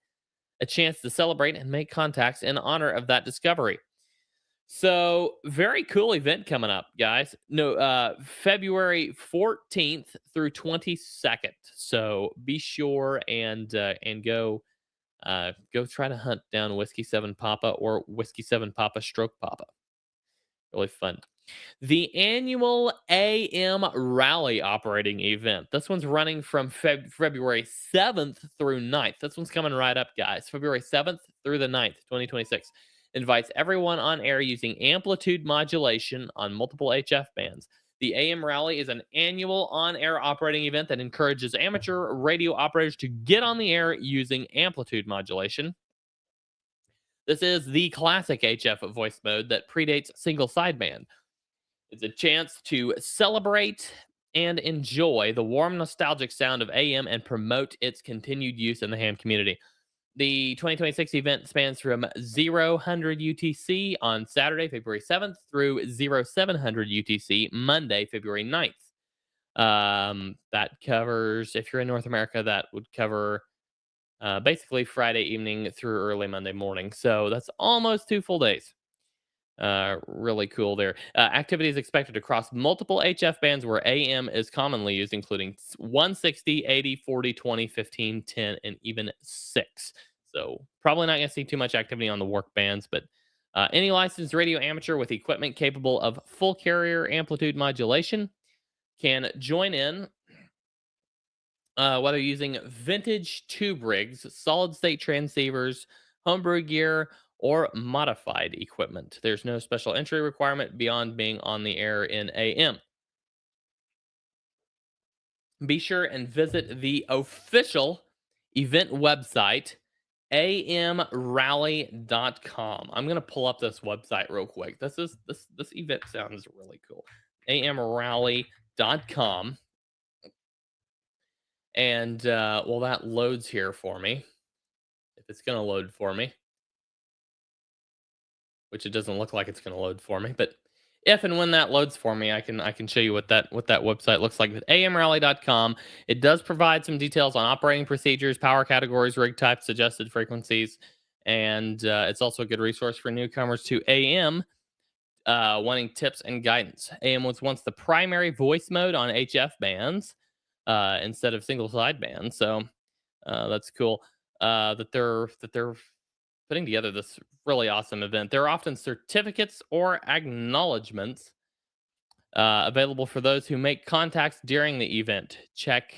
a chance to celebrate and make contacts in honor of that discovery. So, very cool event coming up, guys. No, February 14th through 22nd. So be sure and go try to hunt down Whiskey 7 Papa or Whiskey 7 Papa Stroke Papa. Really fun. The annual AM Rally operating event. This one's running from February 7th through 9th. This one's coming right up, guys. February 7th through the 9th, 2026. Invites everyone on air using amplitude modulation on multiple HF bands. The AM Rally is an annual on-air operating event that encourages amateur radio operators to get on the air using amplitude modulation. This is the classic HF voice mode that predates single sideband. It's a chance to celebrate and enjoy the warm, nostalgic sound of AM and promote its continued use in the ham community. The 2026 event spans from 0100 UTC on Saturday, February 7th through 0700 UTC, Monday, February 9th. That covers, if you're in North America, that would cover basically Friday evening through early Monday morning. So that's almost 2 full days. Really cool there. Activities expected across multiple HF bands where AM is commonly used, including 160, 80, 40, 20, 15, 10, and even 6. So probably not going to see too much activity on the work bands, but any licensed radio amateur with equipment capable of full carrier amplitude modulation can join in, whether using vintage tube rigs, solid state transceivers, homebrew gear, or modified equipment. There's no special entry requirement beyond being on the air in AM. Be sure and visit the official event website, amrally.com. I'm going to pull up this website real quick. This event sounds really cool. amrally.com. And well, that loads here for me. If it's going to load for me, which it doesn't look like it's going to load for me, but if and when that loads for me, I can show you what that website looks like with amrally.com. It does provide some details on operating procedures, power categories, rig types, adjusted frequencies, and it's also a good resource for newcomers to AM wanting tips and guidance. AM was once the primary voice mode on HF bands instead of single side bands, so that's cool that they're putting together this really awesome event. There are often certificates or acknowledgments available for those who make contacts during the event. Check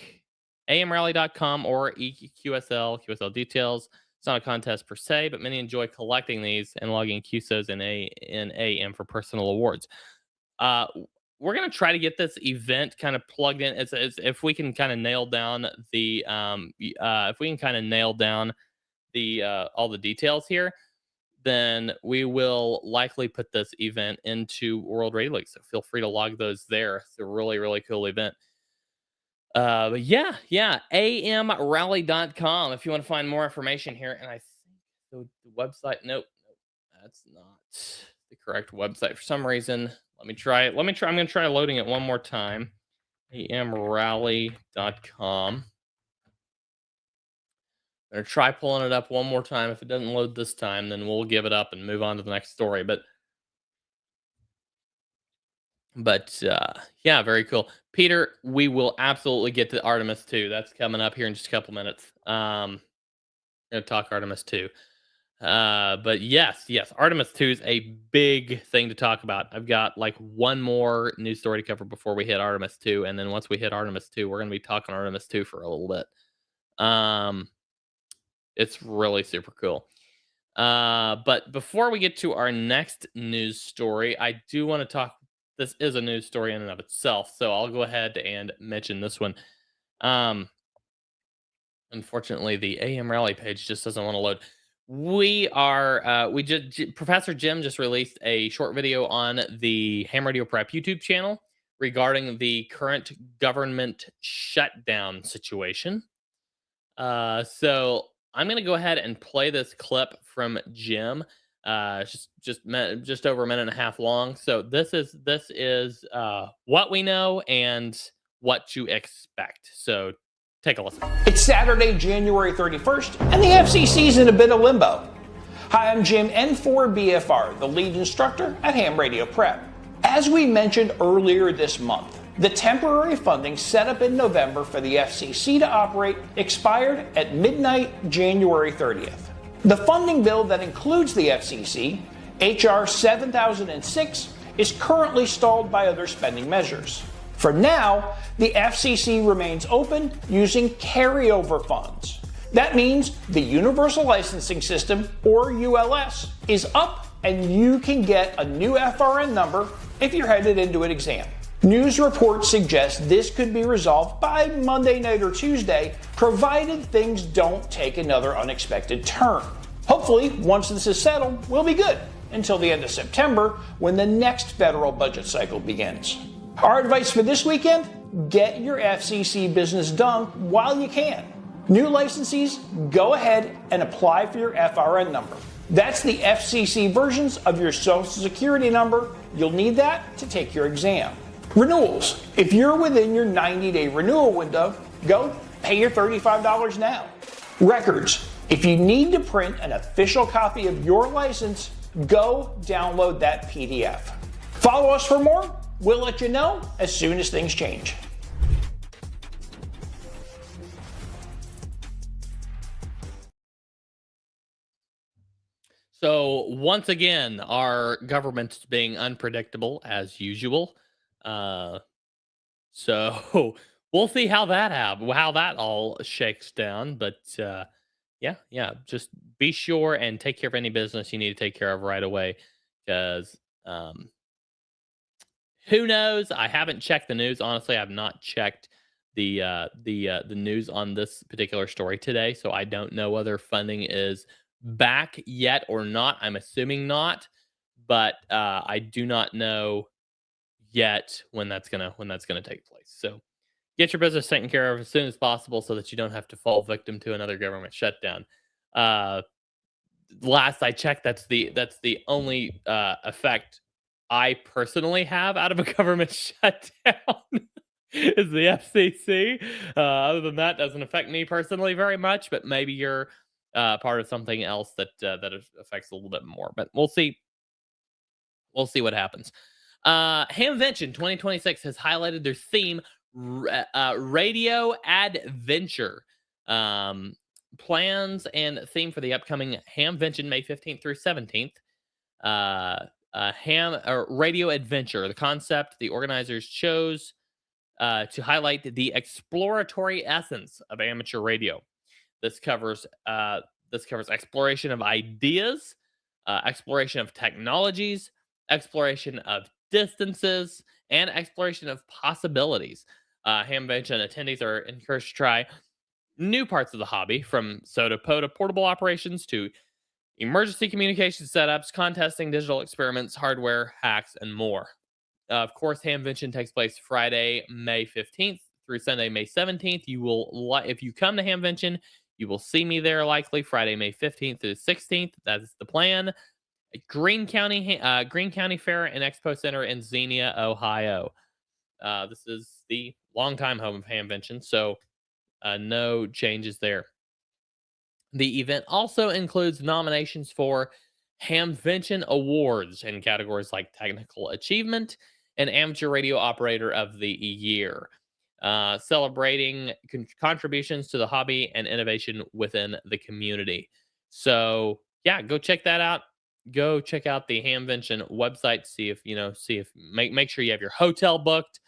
amrally.com or QSL details. It's not a contest per se, but many enjoy collecting these and logging QSOs in AM for personal awards. We're going to try to get this event kind of plugged in. It's if we can kind of nail down the all the details here, then we will likely put this event into World Radio League. So feel free to log those there. It's a really, really cool event. But yeah, amrally.com if you want to find more information here. And I think the website, nope, that's not the correct website for some reason. Let me try it. I'm going to try loading it one more time. amrally.com. I'm going to try pulling it up one more time. If it doesn't load this time, then we'll give it up and move on to the next story. But yeah, very cool. Peter, we will absolutely get to Artemis 2. That's coming up here in just a couple minutes. I'm going to talk Artemis 2. But yes, Artemis 2 is a big thing to talk about. I've got like one more news story to cover before we hit Artemis 2. And then once we hit Artemis 2, we're going to be talking Artemis 2 for a little bit. It's really super cool. But before we get to our next news story, I do want to talk. This is a news story in and of itself, so I'll go ahead and mention this one. Unfortunately, the AM Rally page just doesn't want to load. Professor Jim just released a short video on the Ham Radio Prep YouTube channel regarding the current government shutdown situation. So I'm going to go ahead and play this clip from Jim. Just over a minute and a half long. So this is what we know and what to expect. So Take a listen. It's Saturday, January 31st, and the FCC's in a bit of limbo. Hi, I'm Jim N4BFR, the lead instructor at Ham Radio Prep. As we mentioned earlier this month, the temporary funding set up in November for the FCC to operate expired at midnight, January 30th. The funding bill that includes the FCC, H.R. 7006, is currently stalled by other spending measures. For now, the FCC remains open using carryover funds. That means the Universal Licensing System, or ULS, is up and you can get a new FRN number if you're headed into an exam. News reports suggest this could be resolved by Monday night or Tuesday, provided things don't take another unexpected turn. Hopefully, once this is settled, we'll be good until the end of September when the next federal budget cycle begins. Our advice for this weekend, get your FCC business done while you can. New licensees, go ahead and apply for your FRN number. That's the FCC versions of your Social Security number. You'll need that to take your exam. Renewals. If you're within your 90-day renewal window, go pay your $35 now. Records. If you need to print an official copy of your license, go download that PDF. Follow us for more. We'll let you know as soon as things change. So once again, our government's being unpredictable as usual. So we'll see how that all shakes down. But yeah, just be sure and take care of any business you need to take care of right away, because who knows? I haven't checked the news. Honestly, I've not checked the news on this particular story today, so I don't know whether funding is back yet or not. I'm assuming not, but I do not know yet when that's gonna take place. So get your business taken care of as soon as possible so that you don't have to fall victim to another government shutdown. Last I checked, that's the only effect I personally have out of a government shutdown is the FCC. Other than that, doesn't affect me personally very much, but maybe you're part of something else that affects a little bit more. But we'll see. We'll see what happens. Hamvention 2026 has highlighted their theme, Radio Adventure. Plans and theme for the upcoming Hamvention May 15th through 17th. Radio Adventure. The concept the organizers chose to highlight the exploratory essence of amateur radio. This covers exploration of ideas, exploration of technologies, exploration of distances, and exploration of possibilities. Hamvention attendees are encouraged to try new parts of the hobby, from soda portable operations to emergency communication setups, contesting, digital experiments, hardware hacks, and more. Of course, Hamvention takes place Friday, May 15th through Sunday, May 17th. If you come to Hamvention, you will see me there likely Friday, May 15th through 16th. That's the plan. Greene County Fair and Expo Center in Xenia, Ohio. This is the longtime home of Hamvention, so no changes there. The event also includes nominations for Hamvention Awards in categories like Technical Achievement and Amateur Radio Operator of the Year, celebrating contributions to the hobby and innovation within the community. So yeah, go check that out. Go check out the Hamvention website. Make sure you have your hotel booked.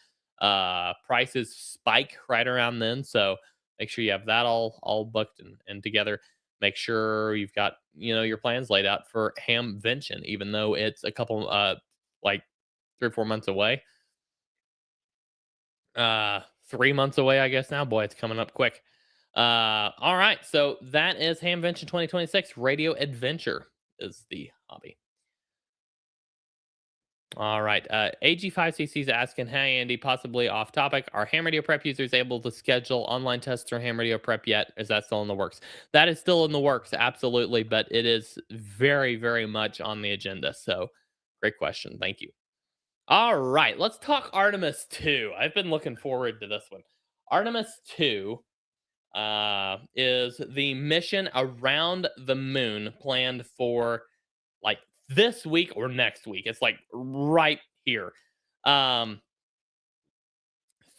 Prices spike right around then, so make sure you have that all booked and together. Make sure you've got your plans laid out for Hamvention, even though it's a couple like 3 or 4 months away. 3 months away, I guess now. Boy, it's coming up quick. All right, so that is Hamvention 2026. Radio Adventure is the hobby. All right. AG5CC is asking, hey, Andy, possibly off topic. Are Ham Radio Prep users able to schedule online tests through Ham Radio Prep yet? Is that still in the works? That is still in the works, absolutely. But it is very, very much on the agenda. So great question. Thank you. All right. Let's talk Artemis 2. I've been looking forward to this one. Artemis 2 is the mission around the moon planned for like this week or next week. It's like right here. Um,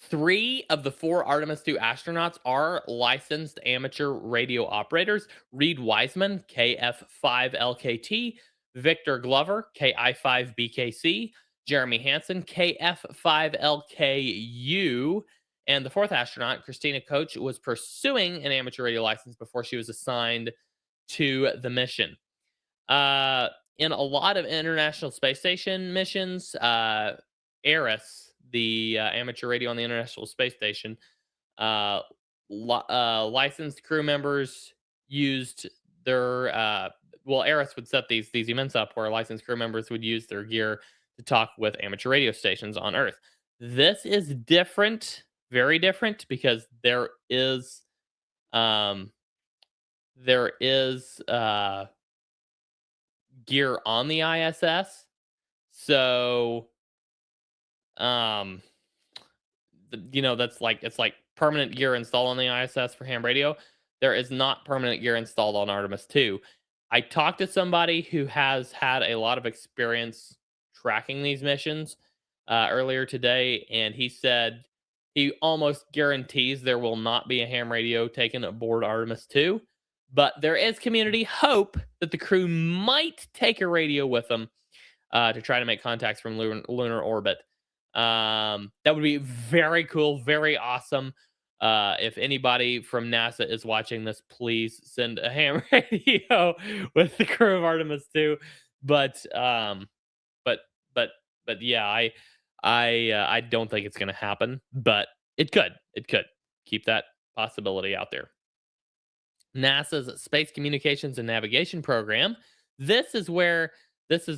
3 of the 4 Artemis 2 astronauts are licensed amateur radio operators. Reed Wiseman, KF5LKT, Victor Glover, KI5BKC, Jeremy Hansen, KF5LKU, and the 4th astronaut, Christina Koch, was pursuing an amateur radio license before she was assigned to the mission. In a lot of International Space Station missions, ARIS, the amateur radio on the International Space Station, licensed crew members used their ARIS would set these events up where licensed crew members would use their gear to talk with amateur radio stations on Earth. This is different, very different, because there is gear on the ISS. So that's like, it's like permanent gear installed on the ISS for ham radio. There is not permanent gear installed on Artemis 2. I talked to somebody who has had a lot of experience tracking these missions earlier today, and he said he almost guarantees there will not be a ham radio taken aboard Artemis 2, but there is community hope that the crew might take a radio with them to try to make contacts from lunar orbit. That would be very cool, very awesome. If anybody from NASA is watching this, please send a ham radio with the crew of Artemis 2. But yeah, I don't think it's going to happen, but it could. Keep that possibility out there. NASA's Space Communications and Navigation Program. This is where this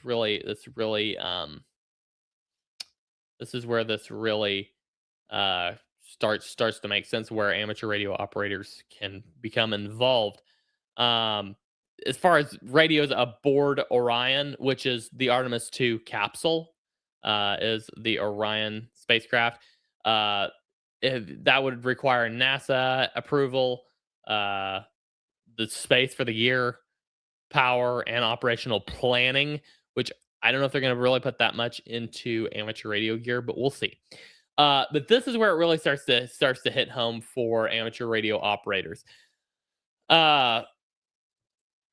really starts to make sense, where amateur radio operators can become involved. As far as radios aboard Orion, which is the Artemis 2 capsule, is the Orion spacecraft. That would require NASA approval, the space for the year, power, and operational planning, which I don't know if they're going to really put that much into amateur radio gear, but we'll see. But this is where it really starts to hit home for amateur radio operators.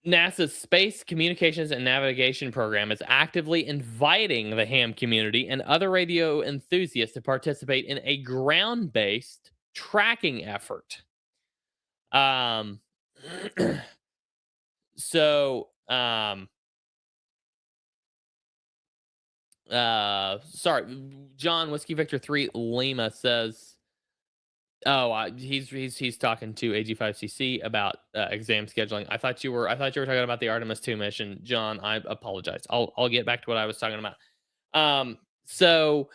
NASA's Space Communications and Navigation Program is actively inviting the ham community and other radio enthusiasts to participate in a ground-based tracking effort. Sorry, John Whiskey Victor 3 Lima says, he's talking to AG5CC about exam scheduling. I thought you were talking about the Artemis 2 mission, John. I apologize. I'll get back to what I was talking about. So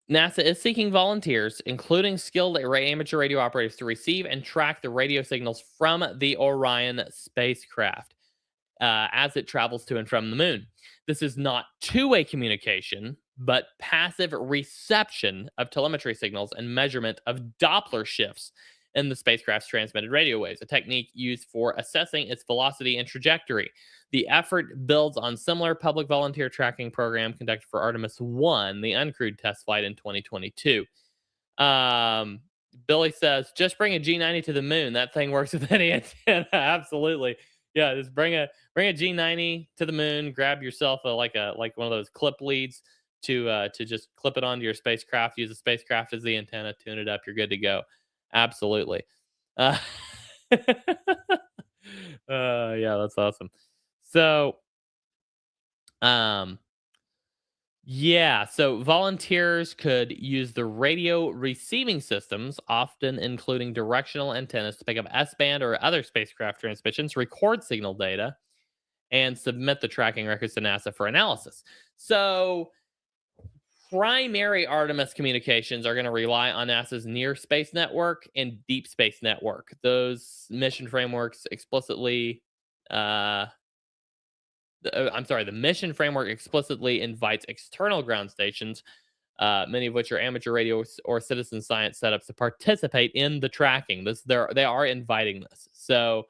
NASA is seeking volunteers, including skilled amateur radio operators, to receive and track the radio signals from the Orion spacecraft as it travels to and from the moon. This is not two-way communication, but passive reception of telemetry signals and measurement of Doppler shifts in the spacecraft's transmitted radio waves, a technique used for assessing its velocity and trajectory. The effort builds on similar public volunteer tracking program conducted for Artemis 1, the uncrewed test flight in 2022. Billy says, just bring a G90 to the moon. That thing works with any antenna. Absolutely. Yeah, just bring a G90 to the moon, grab yourself like one of those clip leads to just clip it onto your spacecraft, use the spacecraft as the antenna, tune it up, you're good to go. Absolutely. Yeah, that's awesome. So so volunteers could use the radio receiving systems, often including directional antennas, to pick up S-band or other spacecraft transmissions, record signal data, and submit the tracking records to NASA for analysis. So primary Artemis communications are going to rely on NASA's Near Space Network and Deep Space Network. Those mission frameworks explicitly, the mission framework explicitly invites external ground stations many of which are amateur radio or citizen science setups to participate in the tracking. They are inviting this. So,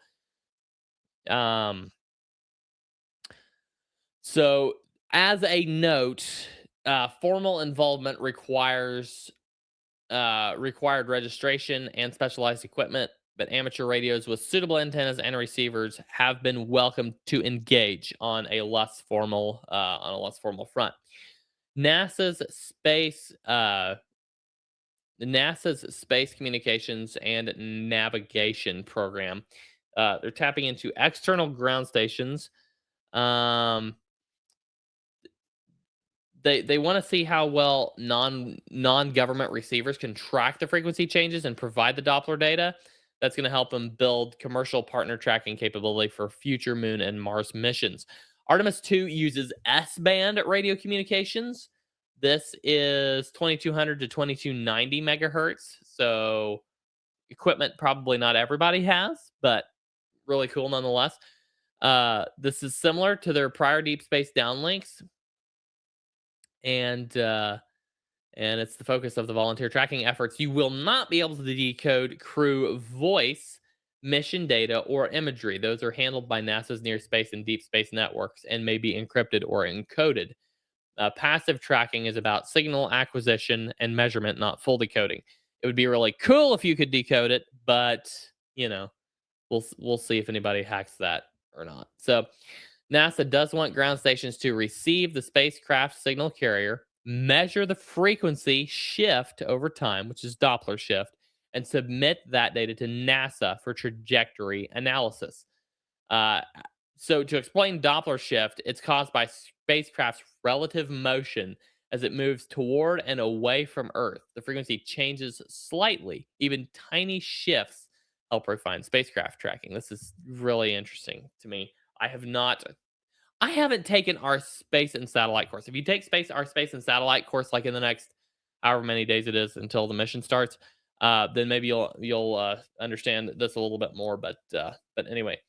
so as a note, formal involvement required registration and specialized equipment, but amateur radios with suitable antennas and receivers have been welcomed to engage on a less formal front. NASA's space communications and navigation program. They're tapping into external ground stations. They want to see how well non-government receivers can track the frequency changes and provide the Doppler data. That's going to help them build commercial partner tracking capability for future Moon and Mars missions. Artemis 2 uses S-band radio communications. This is 2200 to 2290 megahertz. So equipment probably not everybody has, but really cool nonetheless. This is similar to their prior deep space downlinks. And it's the focus of the volunteer tracking efforts. You will not be able to decode crew voice, mission data, or imagery. Those are handled by NASA's near space and deep space networks and may be encrypted or encoded. Passive tracking is about signal acquisition and measurement, not full decoding. It would be really cool if you could decode it, but we'll see if anybody hacks that or not. So NASA does want ground stations to receive the spacecraft signal carrier, measure the frequency shift over time, which is Doppler shift, and submit that data to NASA for trajectory analysis. So to explain Doppler shift, it's caused by spacecraft's relative motion as it moves toward and away from Earth. The frequency changes slightly. Even tiny shifts help refine spacecraft tracking. This is really interesting to me. I haven't taken our space and satellite course. If you take our space and satellite course, like in the next however many days it is until the mission starts, then maybe you'll understand this a little bit more. But anyway,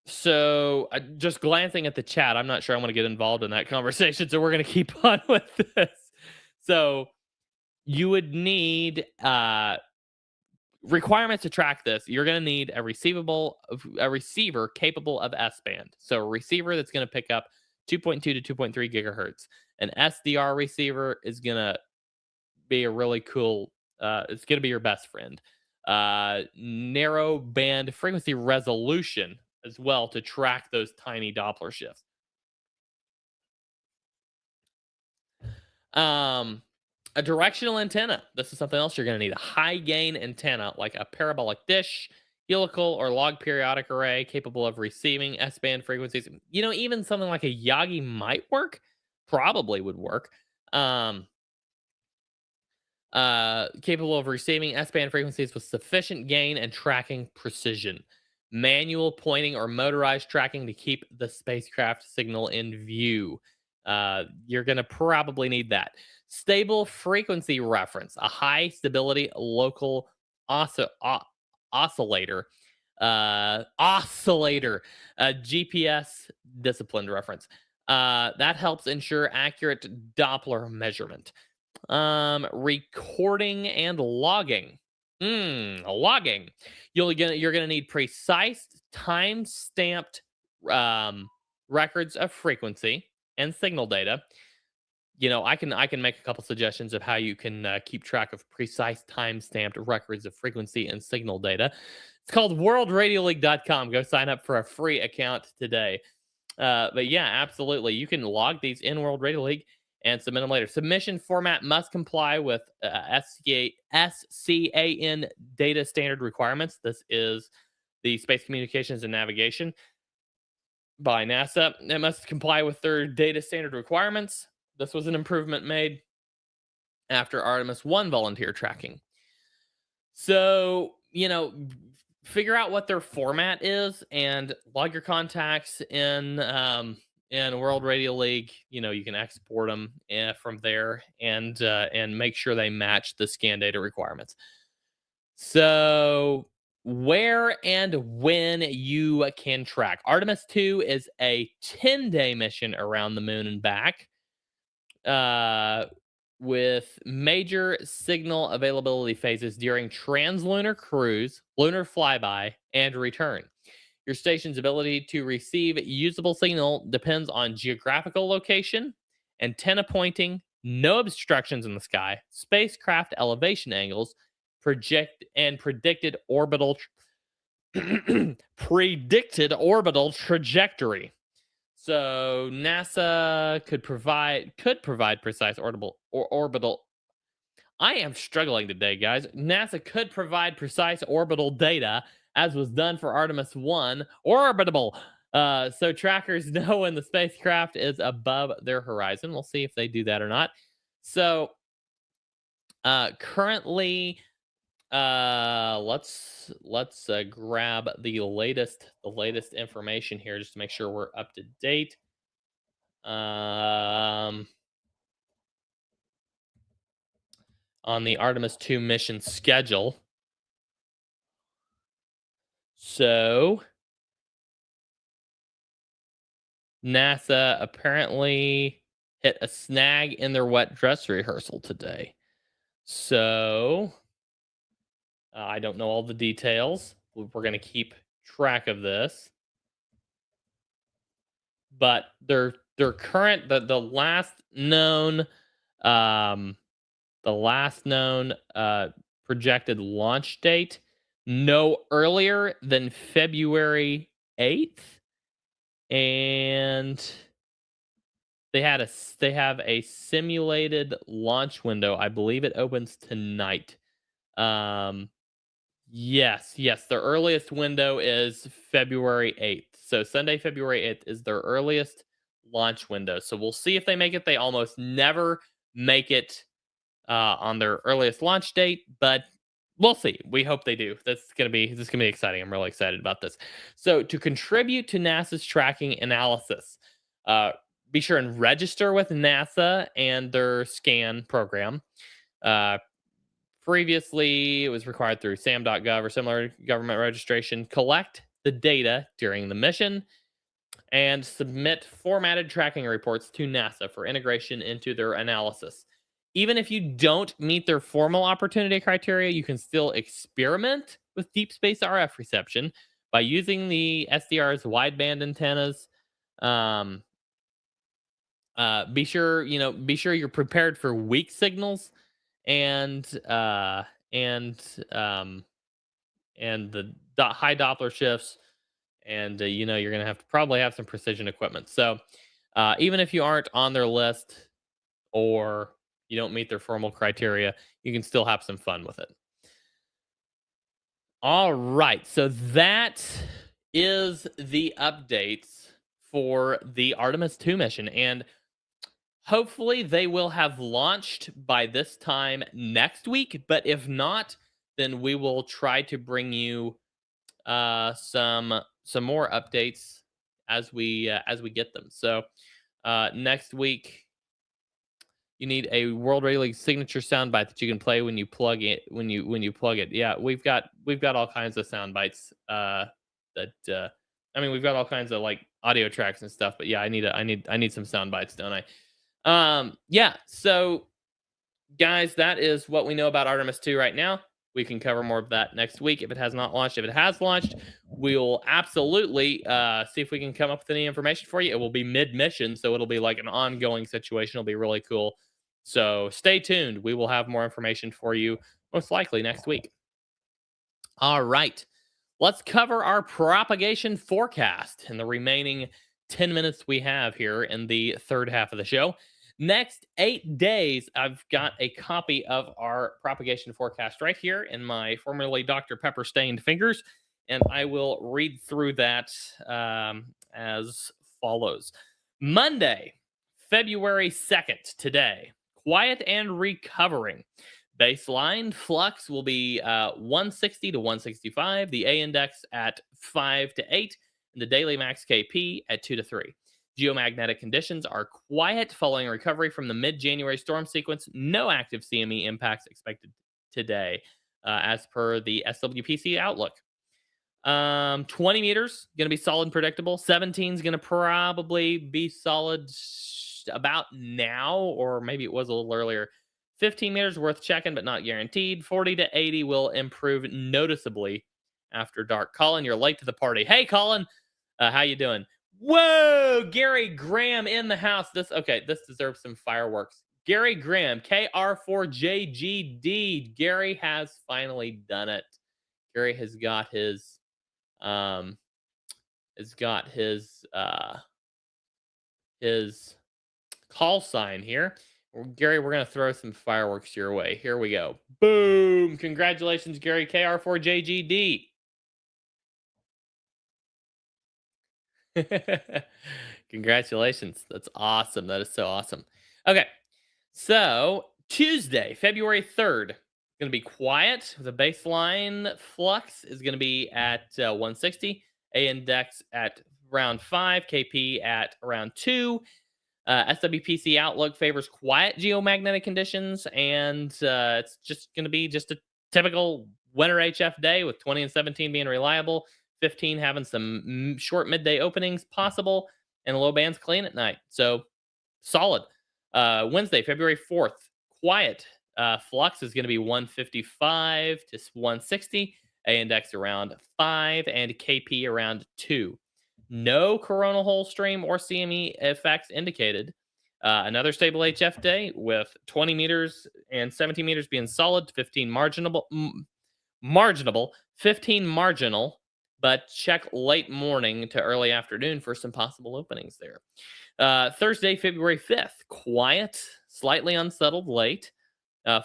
so just glancing at the chat, I'm not sure I want to get involved in that conversation, so we're going to keep on with this. So you would need requirements to track this. You're going to need a receiver capable of S-band. So a receiver that's going to pick up 2.2 to 2.3 gigahertz. An SDR receiver is going to be a really cool, it's going to be your best friend. Narrow band frequency resolution as well to track those tiny Doppler shifts. A directional antenna. This is something else you're going to need. A high gain antenna like a parabolic dish, helical, or log periodic array capable of receiving S-band frequencies. Even something like a Yagi might work. Probably would work. Capable of receiving S-band frequencies with sufficient gain and tracking precision. Manual pointing or motorized tracking to keep the spacecraft signal in view. You're going to probably need that. Stable frequency reference, a high stability local oscillator, GPS disciplined reference. That helps ensure accurate Doppler measurement. Recording and logging. Logging. You're going to need precise time-stamped records of frequency and signal data. I can make a couple suggestions of how you can keep track of precise time-stamped records of frequency and signal data. It's called worldradiologue.com. Go sign up for a free account today. But yeah, absolutely. You can log these in World Radio League and submit them later. Submission format must comply with SCAN data standard requirements. This is the Space Communications and Navigation by NASA. It must comply with their data standard requirements. This was an improvement made after Artemis 1 volunteer tracking. So, figure out what their format is and log your contacts in World Radio League. You can export them from there and make sure they match the scan data requirements. So where and when you can track. Artemis 2 is a 10-day mission around the moon and back, with major signal availability phases during translunar cruise, lunar flyby, and return. Your station's ability to receive usable signal depends on geographical location, antenna pointing, no obstructions in the sky, spacecraft elevation angles, predicted orbital predicted orbital trajectory. So NASA could provide precise orbital. I am struggling today, guys. NASA could provide precise orbital data, as was done for Artemis 1 orbitable. So trackers know when the spacecraft is above their horizon. We'll see if they do that or not. So currently, let's grab the latest information here just to make sure we're up to date. On the Artemis 2 mission schedule. So NASA apparently hit a snag in their wet dress rehearsal today. So I don't know all the details. We're going to keep track of this. But their current the last known projected launch date no earlier than February 8th, and they have a simulated launch window. I believe it opens tonight. Yes, their earliest window is February 8th. So Sunday, February 8th is their earliest launch window. So we'll see if they make it. They almost never make it on their earliest launch date, but we'll see. We hope they do. This is gonna be exciting. I'm really excited about this. So to contribute to NASA's tracking analysis, be sure and register with NASA and their SCAN program. Previously, it was required through SAM.gov or similar government registration. Collect the data during the mission and submit formatted tracking reports to NASA for integration into their analysis. Even if you don't meet their formal opportunity criteria, you can still experiment with deep space RF reception by using the SDR's wideband antennas. Be sure you're prepared for weak signals and the high Doppler shifts, and you're gonna have to probably have some precision equipment. So even if you aren't on their list or you don't meet their formal criteria, you can still have some fun with it. All right, so that is the updates for the Artemis 2 mission, and hopefully they will have launched by this time next week, but if not, then we will try to bring you some more updates as we get them. So next week you need a World Rally League signature soundbite that you can play when you plug it. When you plug it, yeah, we've got all kinds of sound bites. We've got all kinds of like audio tracks and stuff. But yeah, I need some sound bites, don't I? Yeah. So, guys, that is what we know about Artemis 2 right now. We can cover more of that next week if it has not launched. If it has launched, we'll absolutely see if we can come up with any information for you. It will be mid-mission, so it'll be like an ongoing situation. It'll be really cool. So stay tuned. We will have more information for you most likely next week. All right. Let's cover our propagation forecast in the remaining 10 minutes we have here in the third half of the show. Next 8 days, I've got a copy of our propagation forecast right here in my formerly Dr. Pepper stained fingers, and I will read through that as follows. Monday, February 2nd, today, quiet and recovering. Baseline flux will be 160 to 165, the A index at 5 to 8, and the daily max KP at 2 to 3. Geomagnetic conditions are quiet following recovery from the mid-January storm sequence. No active CME impacts expected today, as per the SWPC outlook. 20 meters, going to be solid and predictable. 17 is going to probably be solid changed about now, or maybe it was a little earlier. 15 meters worth checking, but not guaranteed. 40 to 80 will improve noticeably after dark. Colin, you're late to the party. Hey, Colin, how you doing? Whoa, Gary Graham in the house. This deserves some fireworks. Gary Graham, KR4JGD. Gary has finally done it. Gary has got his his call sign here. Gary, we're going to throw some fireworks your way. Here we go. Boom. Congratulations, Gary. KR4JGD. Congratulations. That's awesome. That is so awesome. Okay. So, Tuesday, February 3rd, going to be quiet. The baseline flux is going to be at 160. A index at around 5. KP at around 2. SWPC outlook favors quiet geomagnetic conditions, and it's just going to be just a typical winter HF day with 20 and 17 being reliable, 15 having some short midday openings possible, and low bands clean at night. So solid. Wednesday, February 4th, quiet. Flux is going to be 155 to 160. A index around 5 and KP around 2. No coronal hole stream or CME effects indicated. Another stable HF day with 20 meters and 17 meters being solid, 15 marginable, 15 marginal, but check late morning to early afternoon for some possible openings there. Thursday, February 5th, quiet, slightly unsettled late.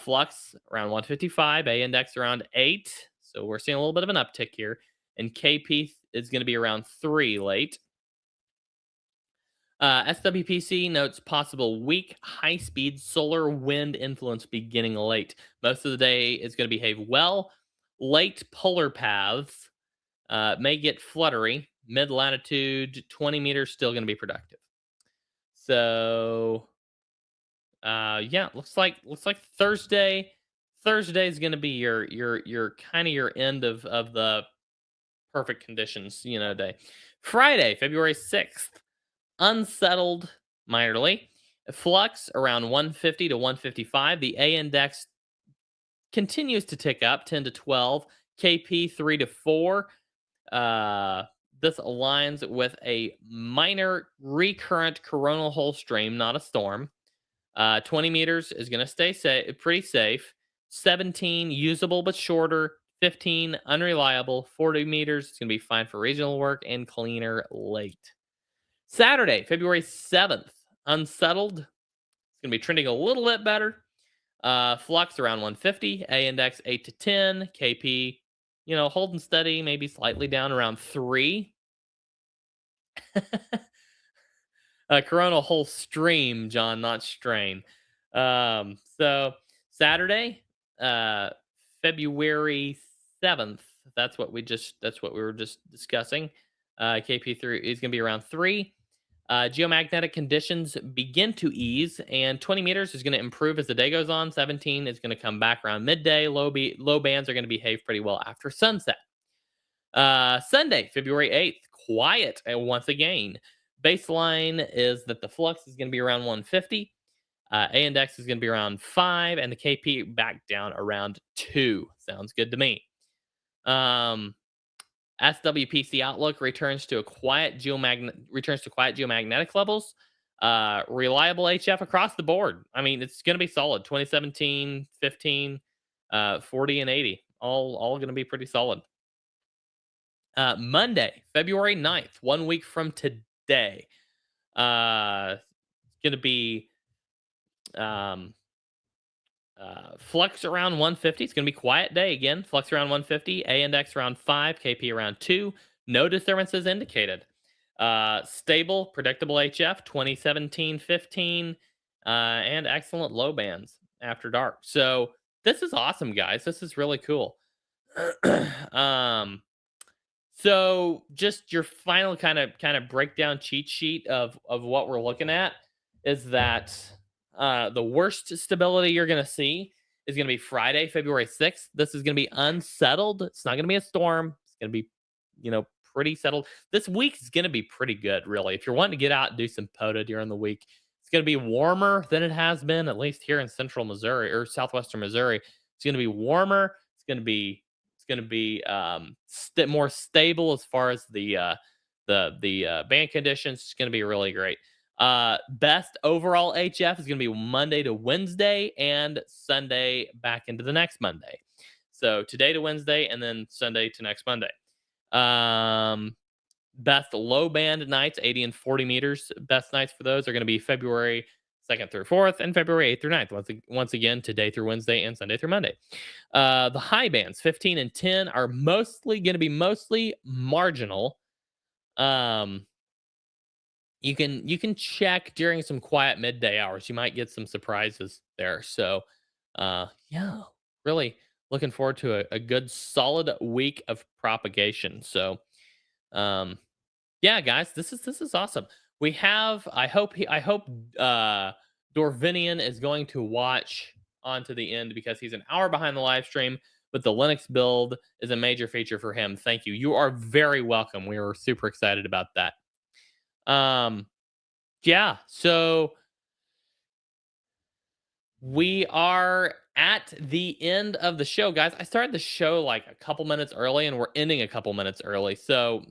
Flux around 155, A index around 8. So we're seeing a little bit of an uptick here. And KP is going to be around 3 late. SWPC notes possible weak, high-speed solar wind influence beginning late. Most of the day is going to behave well. Late polar paths may get fluttery. Mid-latitude, 20 meters, still going to be productive. So, yeah, looks like Thursday. Thursday is going to be your kind of your end of the perfect conditions, day. Friday, February 6th, unsettled minorly. Flux around 150 to 155. The A index continues to tick up 10 to 12. KP 3 to 4. This aligns with a minor recurrent coronal hole stream, not a storm. 20 meters is going to stay pretty safe. 17 usable but shorter. 15 unreliable. 40 meters is going to be fine for regional work and cleaner late. Saturday, February 7th, unsettled. It's going to be trending a little bit better. Flux around 150. A index 8 to 10. KP, holding steady, maybe slightly down around 3. Coronal hole stream, John, not strain. So Saturday, February 7th. That's what we were just discussing. KP3 is going to be around 3. Geomagnetic conditions begin to ease, and 20 meters is going to improve as the day goes on. 17 is going to come back around midday. Low bands are going to behave pretty well after sunset. Sunday, February 8th, quiet once again. Baseline is that the flux is going to be around 150. A index is going to be around 5, and the KP back down around 2. Sounds good to me. SWPC outlook returns to quiet geomagnetic levels. Reliable HF across the board. I mean, it's going to be solid. 2017, 15, 40, and 80. All going to be pretty solid. Monday, February 9th, 1 week from today. It's going to be flux around 150. It's going to be quiet day again. Flux around 150. A index around 5. KP around 2. No disturbances indicated. Stable, predictable HF 2017, 15, and excellent low bands after dark. So this is awesome, guys. This is really cool. So just your final kind of breakdown cheat sheet of what we're looking at is that the worst stability you're going to see is going to be Friday, February 6th. This is going to be unsettled. It's not going to be a storm. It's going to be, pretty settled. This week is going to be pretty good, really. If you're wanting to get out and do some POTA during the week, It's going to be warmer than it has been, at least here in central Missouri or southwestern Missouri. It's going to be warmer. It's going to be more stable as far as the band conditions. It's going to be really great. Best overall HF is going to be Monday to Wednesday and Sunday back into the next Monday. So today to Wednesday and then Sunday to next Monday. Best low band nights, 80 and 40 meters. Best nights for those are going to be February 2nd through 4th and February 8th through 9th. Once again, today through Wednesday and Sunday through Monday. The high bands, 15 and 10, are mostly going to be marginal. You can check during some quiet midday hours. You might get some surprises there. So, yeah, really looking forward to a good solid week of propagation. So, yeah, guys, this is awesome. We have. I hope Dorvinian is going to watch onto the end because he's an hour behind the live stream. But the Linux build is a major feature for him. Thank you. You are very welcome. We are super excited about that. Yeah, so we are at the end of the show, guys. I started the show like a couple minutes early and we're ending a couple minutes early. So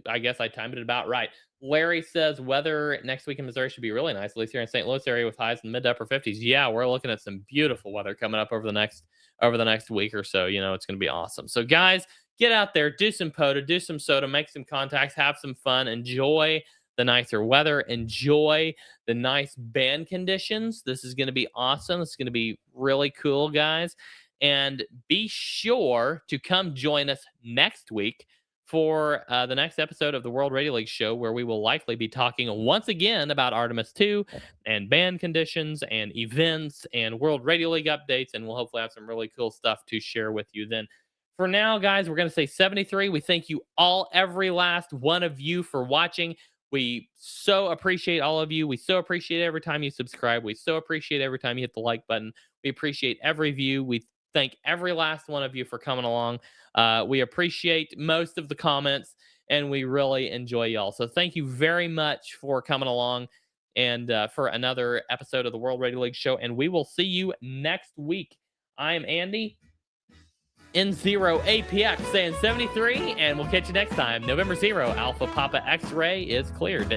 I guess I timed it about right. Larry says weather next week in Missouri should be really nice, at least here in St. Louis area with highs in the mid to upper 50s. Yeah, we're looking at some beautiful weather coming up over the next week or so. You know, it's going to be awesome. So guys, get out there, do some POTA, do some SOTA, make some contacts, have some fun, enjoy the nicer weather, enjoy the nice band conditions. This is going to be awesome. It's going to be really cool, guys. And be sure to come join us next week for the next episode of the World Radio League show, where we will likely be talking once again about Artemis 2 and band conditions and events and World Radio League updates. And we'll hopefully have some really cool stuff to share with you then. For now, guys, we're going to say 73. We thank you all, every last one of you, for watching. We so appreciate all of you. We so appreciate every time you subscribe. We so appreciate every time you hit the like button. We appreciate every view. We thank every last one of you for coming along. We appreciate most of the comments, and we really enjoy y'all. So thank you very much for coming along and for another episode of the World Radio League show. And we will see you next week. I am Andy, N0APX, saying 73, and we'll catch you next time. November 0, Alpha Papa X-Ray is cleared.